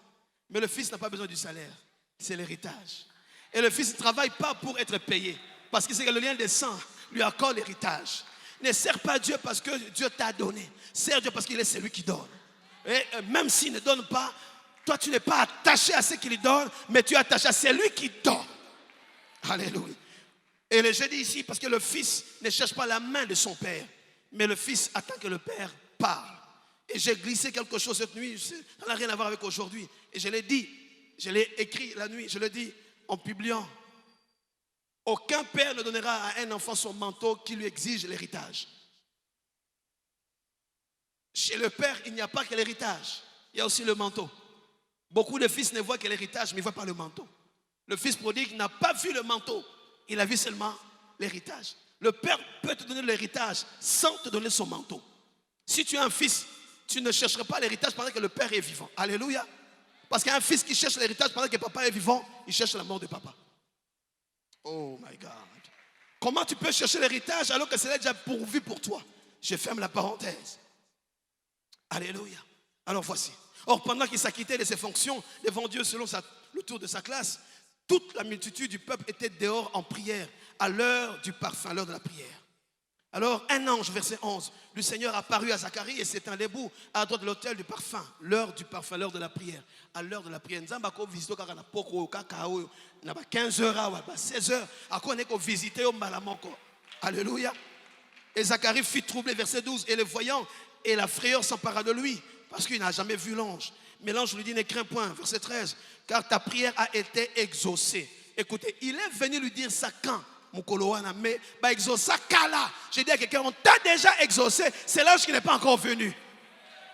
Mais le fils n'a pas besoin du salaire, c'est l'héritage. Et le fils ne travaille pas pour être payé, parce que c'est que le lien des sangs lui accorde l'héritage. Ne sers pas Dieu parce que Dieu t'a donné. Sers Dieu parce qu'il est celui qui donne. Et même s'il ne donne pas, toi tu n'es pas attaché à ce qu'il donne, mais tu es attaché à celui qui donne. Alléluia. Et je dis ici parce que le fils ne cherche pas la main de son père, mais le fils attend que le père parle. Et j'ai glissé quelque chose cette nuit, ça n'a rien à voir avec aujourd'hui. Et je l'ai dit, je l'ai écrit la nuit, je l'ai dit en publiant. Aucun père ne donnera à un enfant son manteau qui lui exige l'héritage. Chez le père, il n'y a pas que l'héritage, il y a aussi le manteau. Beaucoup de fils ne voient que l'héritage, mais ils ne voient pas le manteau. Le fils prodigue n'a pas vu le manteau, il a vu seulement l'héritage. Le père peut te donner l'héritage sans te donner son manteau. Si tu es un fils, tu ne chercheras pas l'héritage pendant que le père est vivant. Alléluia. Parce qu'un fils qui cherche l'héritage pendant que papa est vivant, il cherche la mort de papa. Oh my God. Comment tu peux chercher l'héritage alors que c'est déjà pourvu pour toi? Je ferme la parenthèse. Alléluia. Alors voici. Or, pendant qu'il s'acquittait de ses fonctions devant Dieu selon le tour de sa classe, toute la multitude du peuple était dehors en prière à l'heure du parfum, à l'heure de la prière. Alors un ange, verset 11, du Seigneur apparut à Zacharie et s'étend debout à droite de l'autel du parfum, l'heure du parfum, l'heure de la prière. À l'heure de la prière, nous avons visité 15 heures, 16 heures, on a visité au Malamoko. Alléluia. Et Zacharie fut troublé, verset 12, et le voyant, et la frayeur s'empara de lui, parce qu'il n'a jamais vu l'ange. Mais l'ange lui dit, ne crains point, verset 13, car ta prière a été exaucée. Écoutez, il est venu lui dire ça quand? Mais exaucer Kala. J'ai dit à quelqu'un, on t'a déjà exaucé, c'est l'âge qui n'est pas encore venu.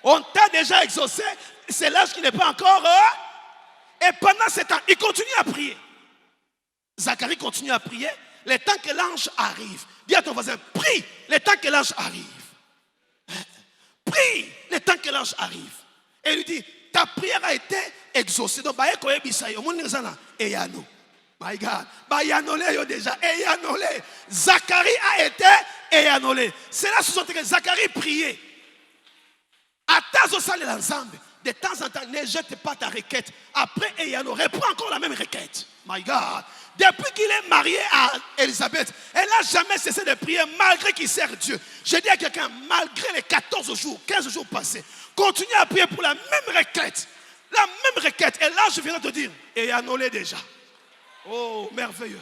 On t'a déjà exaucé, c'est l'âge qui n'est pas encore. Et pendant ce temps, il continue à prier. Zacharie continue à prier, le temps que l'ange arrive. Dis à ton voisin, prie le temps que l'ange arrive. Prie le temps que l'ange arrive. Et il lui dit, ta prière a été exaucée. Donc, my God. Bayanolé déjà. Eyanolé. Zacharie a été eyanolé. C'est là que Zacharie priait. De temps en temps, ne jette pas ta requête. Après eyanolé, reprends encore la même requête. My God. Depuis qu'il est marié à Elisabeth, elle n'a jamais cessé de prier malgré qu'il sert Dieu. Je dis à quelqu'un, malgré les 14 jours, 15 jours passés, continue à prier pour la même requête. La même requête. Et là, je viens de te dire, eyanolé déjà. Oh, merveilleux.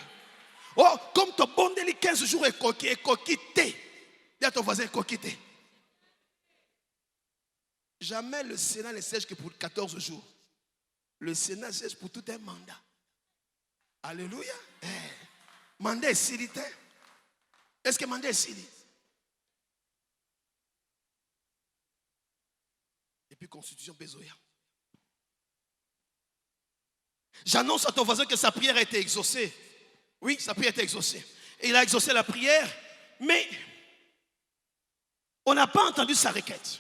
Oh, comme ton bon délit 15 jours est coquité. Dis à ton voisin coquité. Jamais le Sénat ne siège que pour 14 jours. Le Sénat siège pour tout un mandat. Alléluia. Mandat est silité. Est-ce que mandat est silité? Et puis constitution Bézoya. J'annonce à ton voisin que sa prière a été exaucée. Oui, sa prière a été exaucée. Et il a exaucé la prière, mais on n'a pas entendu sa requête.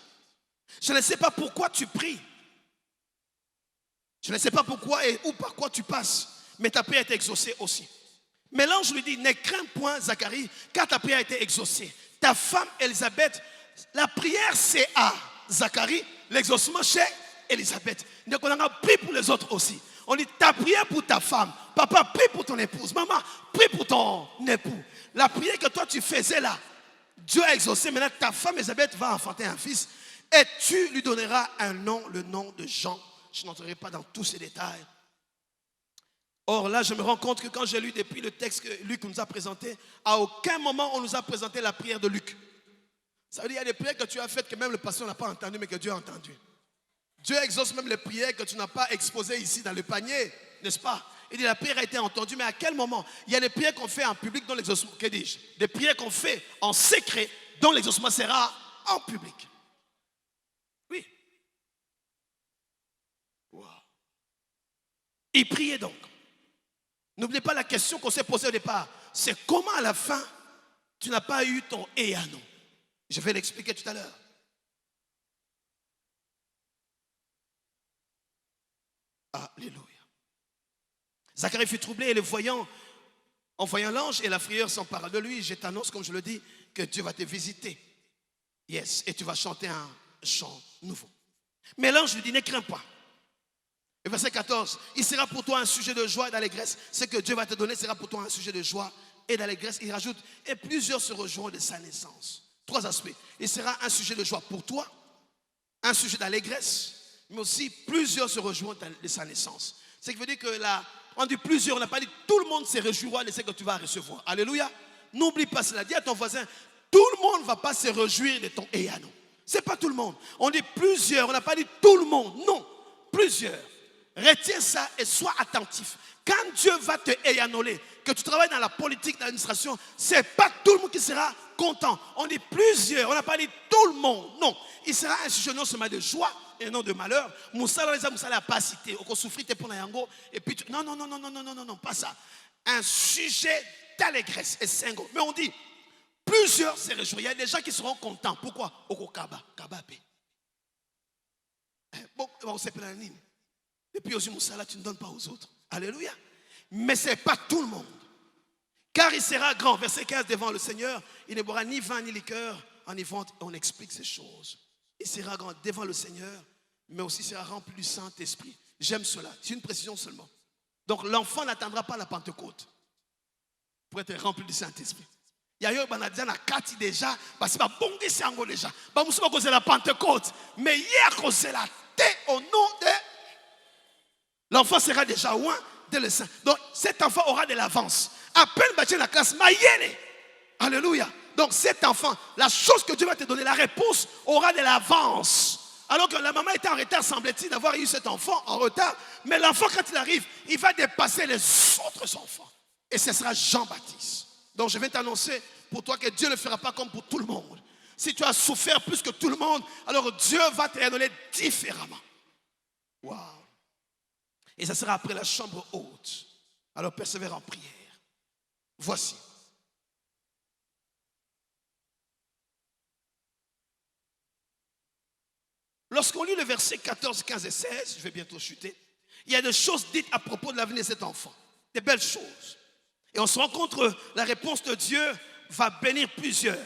Je ne sais pas pourquoi tu pries. Je ne sais pas pourquoi et où par quoi tu passes. mais ta prière a été exaucée aussi. Mais l'ange lui dit, ne crains point Zacharie, car ta prière a été exaucée. Ta femme Élisabeth, la prière c'est à Zacharie, l'exaucement chez Élisabeth. Donc on a prié pour les autres aussi. On dit, ta prière pour ta femme, papa, prie pour ton épouse, maman, prie pour ton époux. La prière que toi tu faisais là, Dieu a exaucé. Maintenant ta femme Élisabeth va enfanter un fils et tu lui donneras un nom, le nom de Jean. Je n'entrerai pas dans tous ces détails. Or là, je me rends compte que quand j'ai lu depuis le texte que Luc nous a présenté, à aucun moment on nous a présenté la prière de Luc. Ça veut dire qu'il y a des prières que tu as faites que même le pasteur n'a pas entendu, mais que Dieu a entendu. Dieu exauce même les prières que tu n'as pas exposées ici dans le panier, n'est-ce pas? Il dit la prière a été entendue, mais à quel moment? Il y a des prières qu'on fait en public dont l'exaucement, que dis-je? Des prières qu'on fait en secret dont l'exaucement sera en public. Oui. Wow. Il priait donc. N'oubliez pas la question qu'on s'est posée au départ. C'est comment à la fin, tu n'as pas eu ton et à non. Je vais l'expliquer tout à l'heure. Alléluia. Zacharie fut troublé et le voyant, en voyant l'ange et la frayeur s'empara de lui. Je t'annonce, comme je le dis, que Dieu va te visiter. Yes, et tu vas chanter un chant nouveau. Mais l'ange lui dit, ne crains pas. Et verset 14, il sera pour toi un sujet de joie et d'allégresse. Ce que Dieu va te donner sera pour toi un sujet de joie et d'allégresse. Il rajoute, et plusieurs se rejoindront de sa naissance. 3 aspects. Il sera un sujet de joie pour toi, un sujet d'allégresse, mais aussi plusieurs se rejoindront de sa naissance. Ce qui veut dire que là, on dit plusieurs, on n'a pas dit tout le monde se réjouira de ce que tu vas recevoir. Alléluia. N'oublie pas cela. Dis à ton voisin, tout le monde ne va pas se réjouir de ton Eyano. Ce n'est pas tout le monde. On dit plusieurs, on n'a pas dit tout le monde. Non, plusieurs. Retiens ça et sois attentif. Quand Dieu va te eyanoler, que tu travailles dans la politique, dans l'administration, ce n'est pas tout le monde qui sera content. On dit plusieurs, on n'a pas dit tout le monde. Non, il sera un sujet non seulement de joie et non de malheur. Moussala n'a pas cité. On souffrit pour Nayango. Et puis, non, pas ça. Un sujet d'allégresse et singo. Mais on dit, plusieurs se réjouissent. Il y a des gens qui seront contents. Pourquoi? Okokaba, Kababe. Bon, on s'est plaint. Et puis aussi, Moussala, tu ne donnes pas aux autres. Alléluia. Mais ce n'est pas tout le monde. Car il sera grand. Verset 15, devant le Seigneur, il ne boira ni vin ni liqueur. En y vont, on explique ces choses. Il sera grand devant le Seigneur, mais aussi sera rempli du Saint-Esprit. J'aime cela. C'est une précision seulement. Donc l'enfant n'attendra pas la Pentecôte pour être rempli du Saint-Esprit. Il y a eu un kati déjà, parce que bon déjà. Pas cause la Pentecôte, mais hier cause la tête au nom de l'enfant sera déjà loin de le Saint. Donc cet enfant aura de l'avance. À peine bâti la classe, Mayele. Alléluia. Donc cet enfant, la chose que Dieu va te donner, la réponse aura de l'avance. Alors que la maman était en retard, semble-t-il, d'avoir eu cet enfant en retard. Mais l'enfant, quand il arrive, il va dépasser les autres enfants. Et ce sera Jean-Baptiste. Donc je vais t'annoncer pour toi que Dieu ne le fera pas comme pour tout le monde. Si tu as souffert plus que tout le monde, alors Dieu va te donner différemment. Waouh. Et ça sera après la chambre haute. Alors persévère en prière. Voici. Lorsqu'on lit le verset 14, 15 et 16, je vais bientôt chuter, il y a des choses dites à propos de l'avenir de cet enfant. Des belles choses. Et on se rend compte que la réponse de Dieu va bénir plusieurs.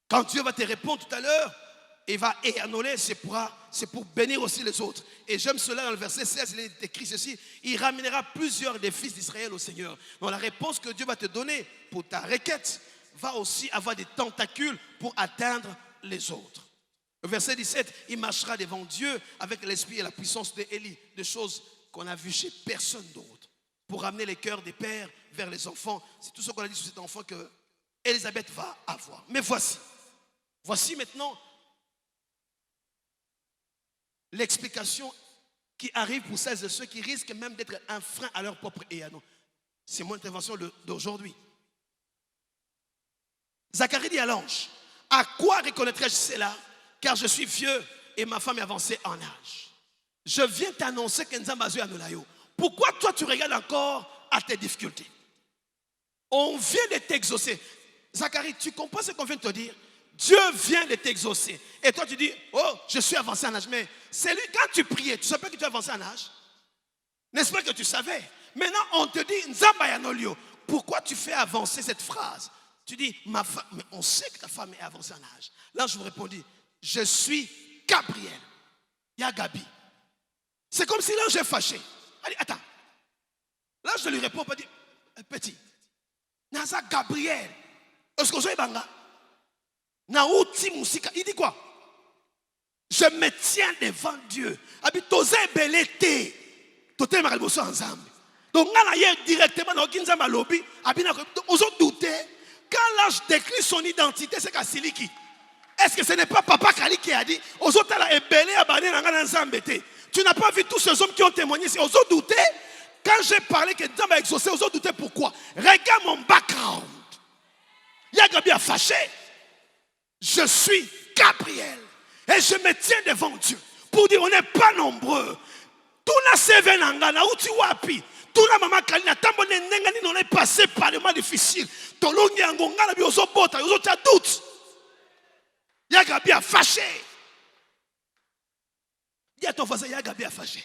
Quand Dieu va te répondre tout à l'heure, il va éanoler, c'est pour bénir aussi les autres. Et j'aime cela dans le verset 16, il est écrit ceci, il ramènera plusieurs des fils d'Israël au Seigneur. Donc la réponse que Dieu va te donner pour ta requête va aussi avoir des tentacules pour atteindre les autres. Le verset 17, il marchera devant Dieu avec l'esprit et la puissance d'Élie, des choses qu'on a vues chez personne d'autre, pour ramener les cœurs des pères vers les enfants. C'est tout ce qu'on a dit sur cet enfant que Élisabeth va avoir. Mais voici maintenant l'explication qui arrive pour celles et ceux qui risquent même d'être un frein à leur propre Eyano. C'est mon intervention d'aujourd'hui. Zacharie dit à l'ange, à quoi reconnaîtrai-je cela? Car je suis vieux et ma femme est avancée en âge. Je viens t'annoncer que Nzambazu Anolayo. Pourquoi toi tu regardes encore à tes difficultés? On vient de t'exaucer. Zacharie, tu comprends ce qu'on vient de te dire? Dieu vient de t'exaucer. Et toi tu dis, oh, je suis avancé en âge. Mais c'est lui, quand tu priais, tu ne savais pas que tu es avancé en âge? N'est-ce pas que tu savais? Maintenant, on te dit, Nzamba Yanolio, pourquoi tu fais avancer cette phrase? Tu dis, ma femme, mais on sait que ta femme est avancée en âge. Là, je vous répondis, je suis Gabriel. Il y a Gabi. C'est comme si l'ange est fâché. Allez, attends. Là, je lui réponds, pas dire, petit, Naza Gabriel. Est-ce que vous avez banga? Naouti Moussika. Il dit quoi? Je me tiens devant Dieu. Habitosé belete. Toté maralboso ensemble. Donc, on a directement dans Kinzama lobby. Vous avez douté. Quand l'ange décrit son identité, c'est Kassiliki. Est-ce que ce n'est pas Papa Kali qui a dit aux autres là belé à baner ensemble? Tu n'as pas vu tous ces hommes qui ont témoigné? C'est aux autres douté. Quand j'ai parlé que Dieu m'a exaucé, aux autres douté pourquoi? Regarde mon background. Yagabi a fâché. Je suis Gabriel. Et je me tiens devant Dieu. Pour dire on n'est pas nombreux. Tout na sevenanga na uti wapi. Tout na maman kalina tambo nengani non est passé par des moments difficiles. Tolongi angonga na bi ozo bota, ozo ta doute. Yagabi a fâché. Dis à ton voisin, Yagabi a fâché.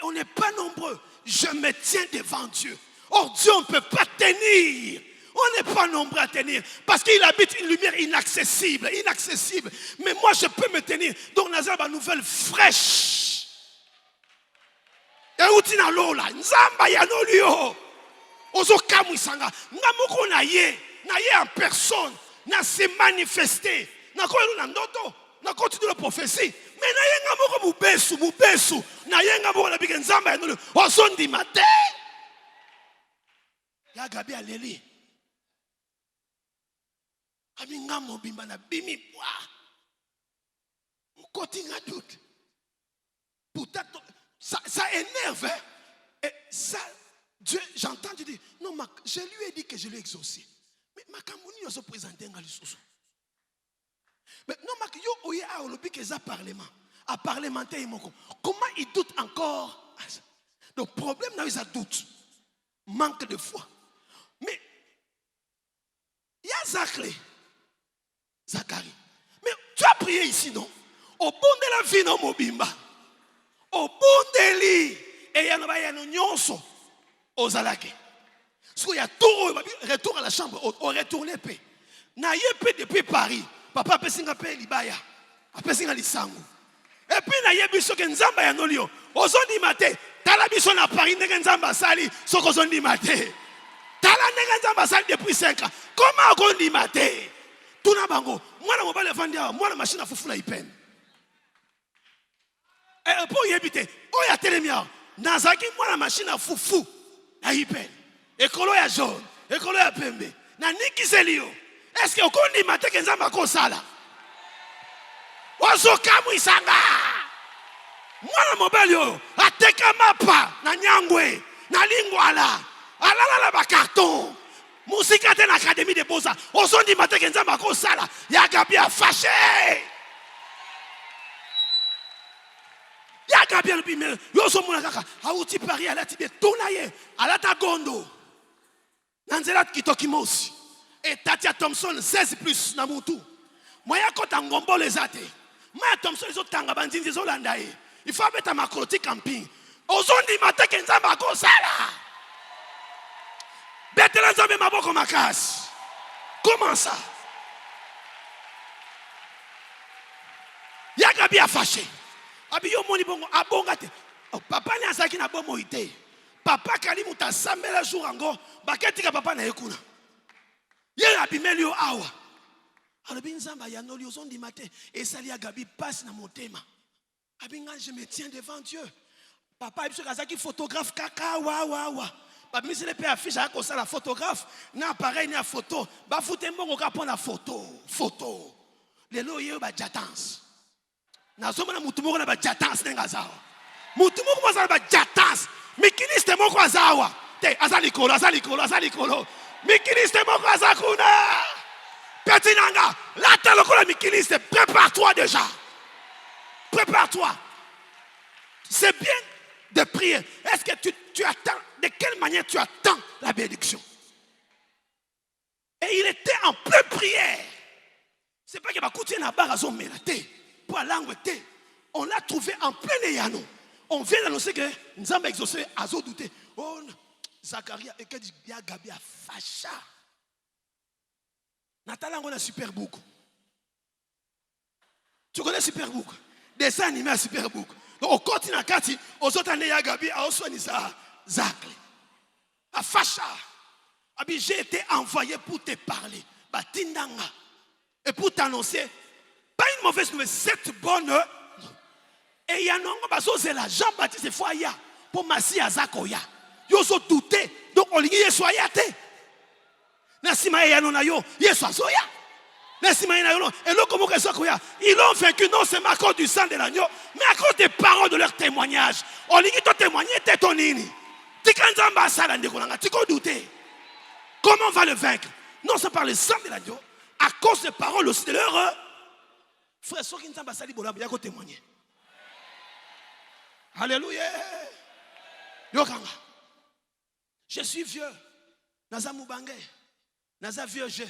On n'est pas nombreux. Je me tiens devant Dieu. Or, Dieu, on ne peut pas tenir. On n'est pas nombreux à tenir. Parce qu'il habite une lumière inaccessible. Inaccessible. Mais moi, je peux me tenir. Donc, Nazar, ma nouvelle fraîche. Et où tu n'as l'eau là? Nzamba yano lio. Ozo kamu isanga. Ngamoko na ye en personne. Na se manifester. Na ko na ndoto. Na continue la prophétie. Mais na yenga moko mubesu. Na yenga moko na bige nzamba yano lio. Ozondi mate. Ya gabi aleli. Aminga mobimba na bimi poa. Mkoti nga doute. Pourtant, ça énerve. Hein? Et ça, Dieu, j'entends Dieu dire, non, je lui ai dit que je l'ai exaucé. Mais ma camouni a se présenté en Galisoso. Mais non, ma yo oye a olobi que ça parlement. À parlementer moko. Comment il doute encore? Donc, problème là, il a doute. Manque de foi. Mais, il y a Zacharie. Mais tu as prié ici, non? Au bout de la vie, non, Mobimba. Au bout de l'île. Et il y a un nyonso. Aux alakés. Parce qu'il y a tout retour à la chambre. Au retour l'épée. Na yépé depuis Paris. Papa a pesé libaya. A pesé lisangu. Et puis na yébi so que nzamba ya nolio. Ozondi mate. Talabiso na Paris nega nzamba sali. So que ozondi mate. Tala nega nzamba sali depuis 5 ans. Comment ozondi mate? Tout na bango. Moi na mobile vandia. Moi na machine à fufula ipen. Et pour y habiter. Oh ya telemia. Nazaki moi la machine à fufu. Na ipen. Ekolo ya jaune. Ekolo ya pembe. Na niki zelio. Est-ce que okondi mate ke nzamba ko sala? Wazo kamu isanga. Moi na mobile yo. Ateka mapa. Na nyangwe. Na lingwala. Alala la ba carton. Musika de l'Académie des Beaux-Arts. Ozondi mate ke nzamba ko sala. Yagabi a fâché. Yagabi a le bimel. Yoso mona kaka. Auti Paris ala tibé tonaye. Ala ta gondo. Nanzela kitokimosi. Et Tatia Thompson 16 plus na mutu. Moya kota ngombo les ate. Moya Thompson les autres tanga bandini les Hollandais. Il faut mettre ma croti camping. Ozondi mate ke nzamba ko sala. Betela nzambe maboko makasi. Comment ça? Yagabi a fâché. Abi yo moni bongo abongate. Papa ni asaki na bomo ite. Papa kali muta sambela jour ango. Baketi ka papa na ekuna. Ye abimeli yo awa. Alobi nzamba ya noli ozondi mate. Et sali Yagabi passe na motema. Abinga je me tiens devant Dieu. Papa ibso kazaki photographe kaka wa. Ba mise le pe affiche à cause la photographe na appareil na photo ba fouté mbongo ka prendre la photo lelo ye ba jatance na soma na mutu moko na ba jatance nenga zawa mutu moko bazala ba jatance mikiliste moko azawa te azali kolo mikiliste moko azakuna petit nanga la talo ko la mikiliste prépare-toi déjà prépare-toi c'est bien de prier. Est-ce que tu attends? De quelle manière tu attends la bénédiction? Et il était en pleine prière. C'est pas qu'il va coûter la barre à son mélate. Pour la langue. On l'a trouvé en plein Eyano. on vient d'annoncer que nous avons exaucé à douter. Oh, Zacharie et que Gabi a facha. Nathalie, on a Superbook. Tu connais Superbook? Dessin animé à Superbook. Donc, au continent, aux autres années, Gabi a aussi ça. Zacharie. A facha. J'ai été envoyé pour te parler. Et pour t'annoncer, pas une mauvaise nouvelle, cette bonne. Et il y a un Jean-Baptiste Foya pour Massi Azakoya. Ils ont douté. Donc on dit que soya te. Nasima ya non ayo, yeso soya. Nasima ya non. Et là comment que soya? Ils l'ont vaincu non seulement à cause du sang de l'agneau, mais à cause des paroles de leur témoignage. On dit que ton témoigner t'es ton nini. Tu kanzamba sala ndekolanga, tu peux douter. Comment on va le vaincre? Non, c'est par le sang de l'agneau, à cause des paroles aussi de leur frère. Ceux qui ne sont pas salés, il y a qu'à témoigner. Alléluia. Yokanga. Je suis vieux. Naza Moubange. Naza vieux je.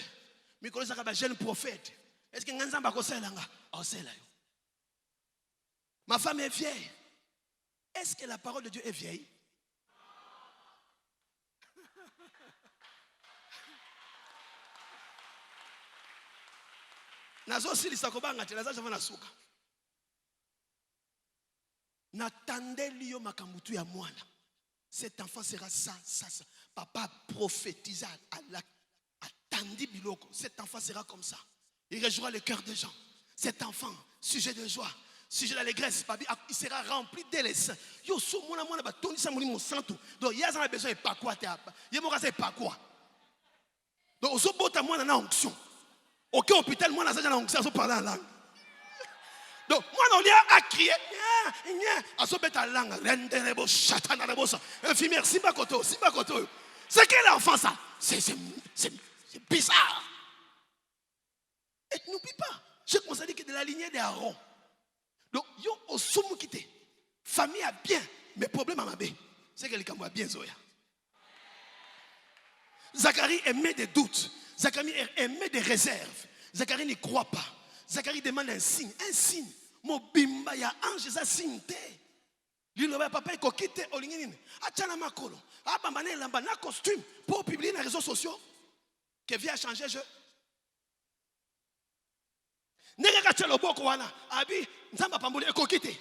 Mikolo Zakaba jeune prophète. Est-ce que Nganza Bakoselanga? Oh, c'est là. Ma femme est vieille. Est-ce que la parole de Dieu est vieille? Nazo sili sakobanga te naza javana suka. N'attendez liyo makambutu ya mwana. Cet enfant sera ça. Papa prophétisa attendit biloko. Cet enfant sera comme ça. Il réjouira le cœur des gens. Cet enfant, sujet de joie, sujet d'allégresse, il sera rempli de l'essence. Yo so mwana ba toni sa mon santo. Donc il y a besoin de pas quoi te apa. Il mo c'est pas quoi. Donc oso bota mwana na onction. Aucun hôpital mwana za na onction so parler en langue. Donc, moi, on lui a crié, à ce bête à langue, infirmière, Simbakoto. C'est quel enfant ça? C'est bizarre. Et n'oublie pas, je considère que de la lignée d'Aaron. Donc, yo au soumou quitté. Famille a bien, mais problème à ma bé. C'est que les Camerounais bien Zoya. Zacharie émet des doutes. Zacharie émet des réserves. Zacharie n'y croit pas. Zacharie demande un signe. Mon bimba ya ange za signe te. Lui papa est coquette au lingine. Achana makolo. Abambane lamba na costume pour publier les réseaux sociaux. Que vient changer je. Nega chalo boko wana. Abi nzamba pambole est coquette.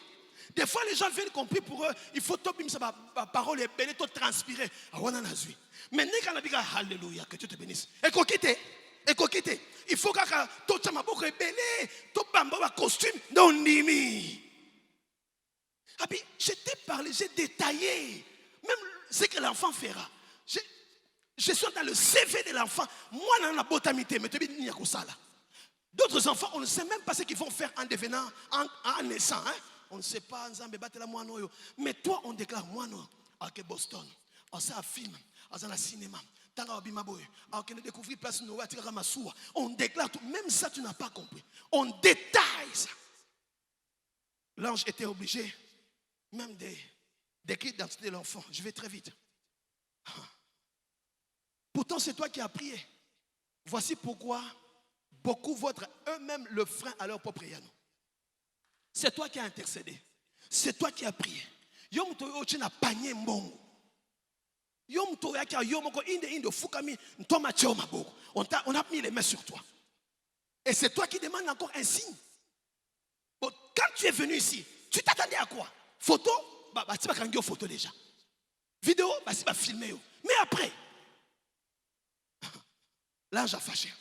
Des fois les gens viennent compris pour eux, il faut top bim sa parole est belle tout transpirer. Awana nazui. Mais nega na biga alléluia que Dieu te bénisse. Est coquette. Il faut que tout ça m'a beaucoup ébélé, tout bamba costume, non nimi. Ah puis, je t'ai parlé, j'ai détaillé, même ce que l'enfant fera. Je suis dans le CV de l'enfant. Moi, dans la botamité, mais tu dis, il y a ça là. D'autres enfants, on ne sait même pas ce qu'ils vont faire en devenant, en naissant. Hein? On ne sait pas, mais toi, on déclare, moi, non, à Boston, on sait un film, on a un cinéma. On déclare tout, même ça tu n'as pas compris. On détaille ça. L'ange était obligé même d'écrire l'identité de l'enfant. Je vais très vite. Pourtant c'est toi qui as prié. Voici pourquoi beaucoup votent eux-mêmes le frein à leur propre prière. C'est toi qui as intercédé. C'est toi qui as prié. On a mis les mains sur toi. Et c'est toi qui demandes encore un signe. Bon, quand tu es venu ici, tu t'attendais à quoi? Photo? Tu vas prendre une photo déjà. Vidéo? Tu vas filmer. Mais après, l'ange a fâché.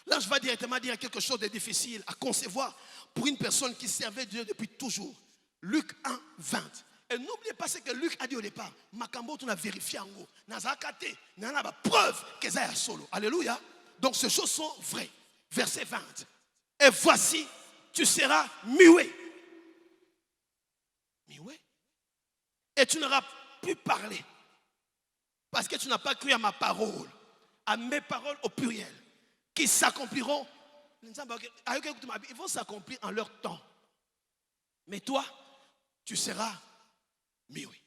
L'ange va directement dire quelque chose de difficile à concevoir pour une personne qui servait Dieu depuis toujours. Luc 1, 20. Et n'oubliez pas ce que Luc a dit au départ. Makambo, tu as vérifié en haut. Nazakate, n'a pas preuve que c'est solo. Alléluia. Donc ces choses sont vraies. Verset 20. Et voici, tu seras muet. Muet. Et tu n'auras plus parlé. Parce que tu n'as pas cru à ma parole. À mes paroles au pluriel. Qui s'accompliront. Ils vont s'accomplir en leur temps. Mais toi, tu seras mais oui.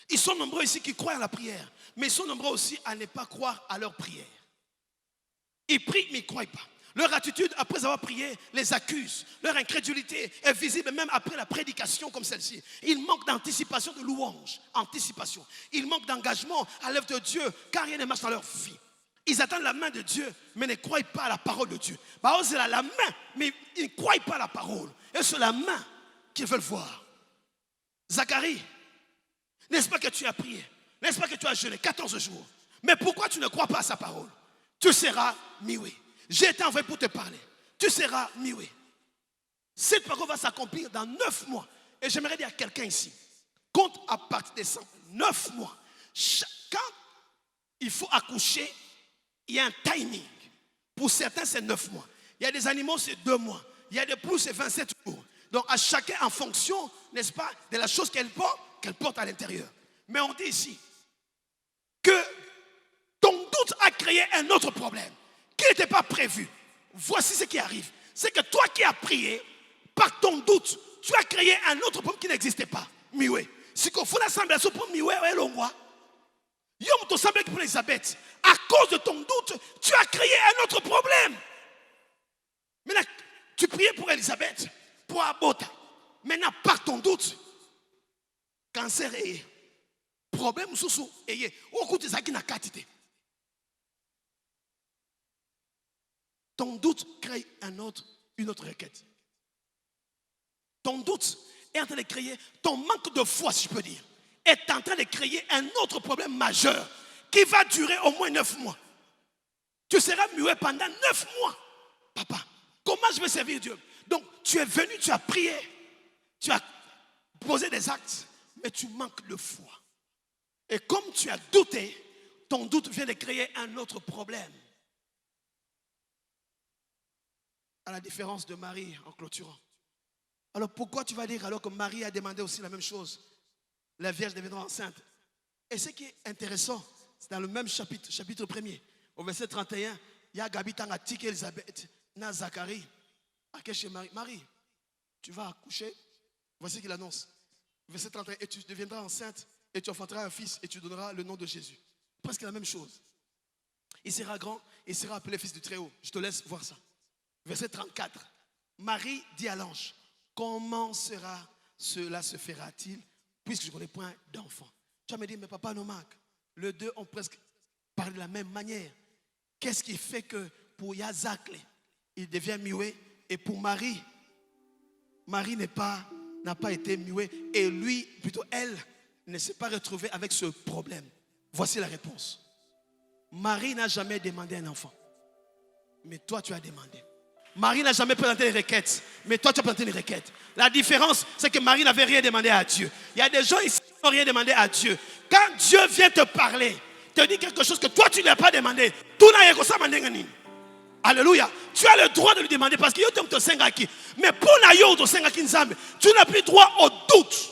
Ils sont nombreux ici qui croient à la prière, mais ils sont nombreux aussi à ne pas croire à leur prière. Ils prient, mais ils ne croient pas. Leur attitude après avoir prié les accuse. Leur incrédulité est visible même après la prédication comme celle-ci. Ils manquent d'anticipation de louange. Anticipation. Ils manquent d'engagement à l'œuvre de Dieu car rien ne marche dans leur vie. Ils attendent la main de Dieu mais ne croient pas à la parole de Dieu. C'est la main mais ils ne croient pas à la parole. Et c'est la main qu'ils veulent voir. Zacharie, n'est-ce pas que tu as prié? N'est-ce pas que tu as jeûné 14 jours? Mais pourquoi tu ne crois pas à sa parole? Tu seras muet. J'ai été envoyé pour te parler. Tu seras muet. Cette parole va s'accomplir dans 9 mois. Et j'aimerais dire à quelqu'un ici, compte à partir de décembre, 9 mois. Quand il faut accoucher, il y a un timing. Pour certains, c'est 9 mois. Il y a des animaux, c'est 2 mois. Il y a des poules, c'est 27 jours. Donc à chacun en fonction, n'est-ce pas, de la chose qu'elle porte à l'intérieur. Mais on dit ici que ton doute a créé un autre problème qui n'était pas prévu. Voici ce qui arrive. C'est que toi qui as prié, par ton doute, tu as créé un autre problème qui n'existait pas. Miwe. Si tu fais l'assemblée pour Miwe, Yom to semble pour Elisabeth. À cause de ton doute, tu as créé un autre problème. Maintenant, tu priais pour Elisabeth, pour Abota. Maintenant, par ton doute, cancer est problème sous et au coup de ça qui n'a qu'à titer. Ton doute crée une autre requête. Ton doute est en train de créer, ton manque de foi, si je peux dire, est en train de créer un autre problème majeur qui va durer au moins 9 mois. Tu seras muet pendant 9 mois. Papa, comment je vais servir Dieu? Donc, tu es venu, tu as prié, tu as posé des actes, mais tu manques de foi. Et comme tu as douté, ton doute vient de créer un autre problème. À la différence de Marie en clôturant. Alors pourquoi tu vas dire alors que Marie a demandé aussi la même chose? La Vierge deviendra enceinte. Et ce qui est intéressant, c'est dans le même chapitre 1er, au verset 31, il y a Gabi Tangatik Elisabeth, na Zacharie, à chez Marie. Marie, tu vas accoucher. Voici qu'il annonce. Verset 31, et tu deviendras enceinte, et tu enfanteras un fils, et tu donneras le nom de Jésus. Presque la même chose. Il sera grand, il sera appelé fils du Très-Haut. Je te laisse voir ça. Verset 34. Marie dit à l'ange, comment cela se fera-t-il puisque je ne connais point d'enfant? Tu vas me dire, mais papa Nomak, les deux ont presque parlé de la même manière. Qu'est-ce qui fait que pour Yazakle, il devient muet et pour Marie n'a pas été muet et lui, plutôt elle, ne s'est pas retrouvée avec ce problème? Voici la réponse. Marie n'a jamais demandé un enfant, mais toi tu as demandé. Marie n'a jamais présenté une requête, mais toi tu as présenté une requête. La différence, c'est que Marie n'avait rien demandé à Dieu. Il y a des gens ici qui n'ont rien demandé à Dieu. Quand Dieu vient te parler, te dit quelque chose que toi tu n'as pas demandé, alléluia. Tu as le droit de lui demander parce que mais pour tu n'as plus droit au doute.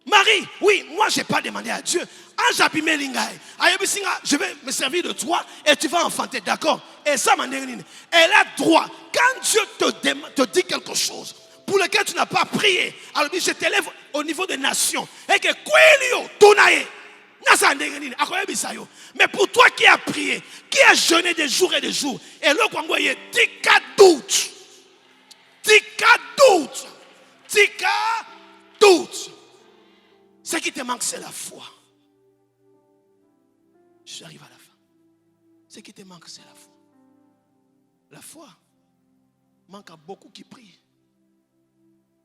Marie, oui, moi je n'ai pas demandé à Dieu. Je vais me servir de toi et tu vas enfanter, d'accord? Et ça, elle a droit. Quand Dieu te dit quelque chose pour lequel tu n'as pas prié, alors je t'élève au niveau des nations. Et que mais pour toi qui as prié, qui a jeûné des jours et des jours, et le Congo est tika doute. Ce qui te manque, c'est la foi. J'arrive à la fin. Ce qui te manque, c'est la foi. La foi manque à beaucoup qui prient.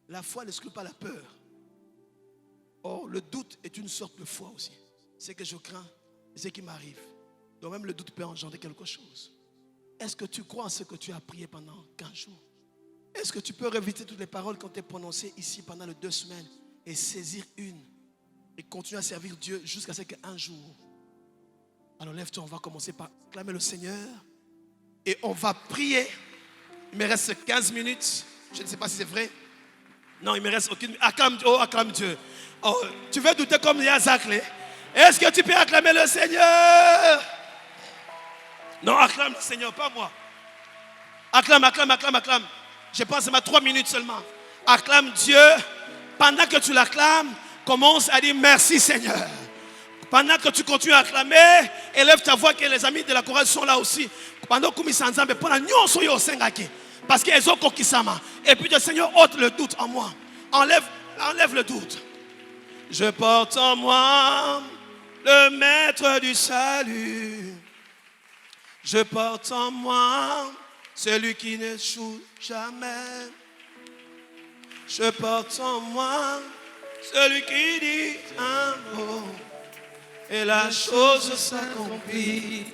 La foi n'exclut pas la peur. Or, le doute est une sorte de foi aussi. C'est que je crains, c'est ce qui m'arrive. Donc même le doute peut engendrer quelque chose. Est-ce que tu crois en ce que tu as prié pendant 15 jours? Est-ce que tu peux réviser toutes les paroles qui ont été prononcées ici pendant les 2 semaines et saisir une et continuer à servir Dieu jusqu'à ce qu'un jour. Alors lève-toi, on va commencer par acclamer le Seigneur et on va prier. Il me reste 15 minutes. Je ne sais pas si c'est vrai. Non, il me reste aucune. Acclame Dieu. Oh, tu veux douter comme Yazakle? Est-ce que tu peux acclamer le Seigneur? Non, acclame le Seigneur, pas moi. Acclame. Je pense que c'est 3 minutes seulement. Acclame Dieu. Pendant que tu l'acclames, commence à dire merci Seigneur. Pendant que tu continues à acclamer, élève ta voix que les amis de la chorale sont là aussi. Pendant que tu es parce qu'ils ont kokisama. Et puis le Seigneur ôte le doute en moi. Enlève le doute. Je porte en moi le maître du salut. Je porte en moi celui qui n'échoue jamais. Je porte en moi celui qui dit un mot et la chose s'accomplit.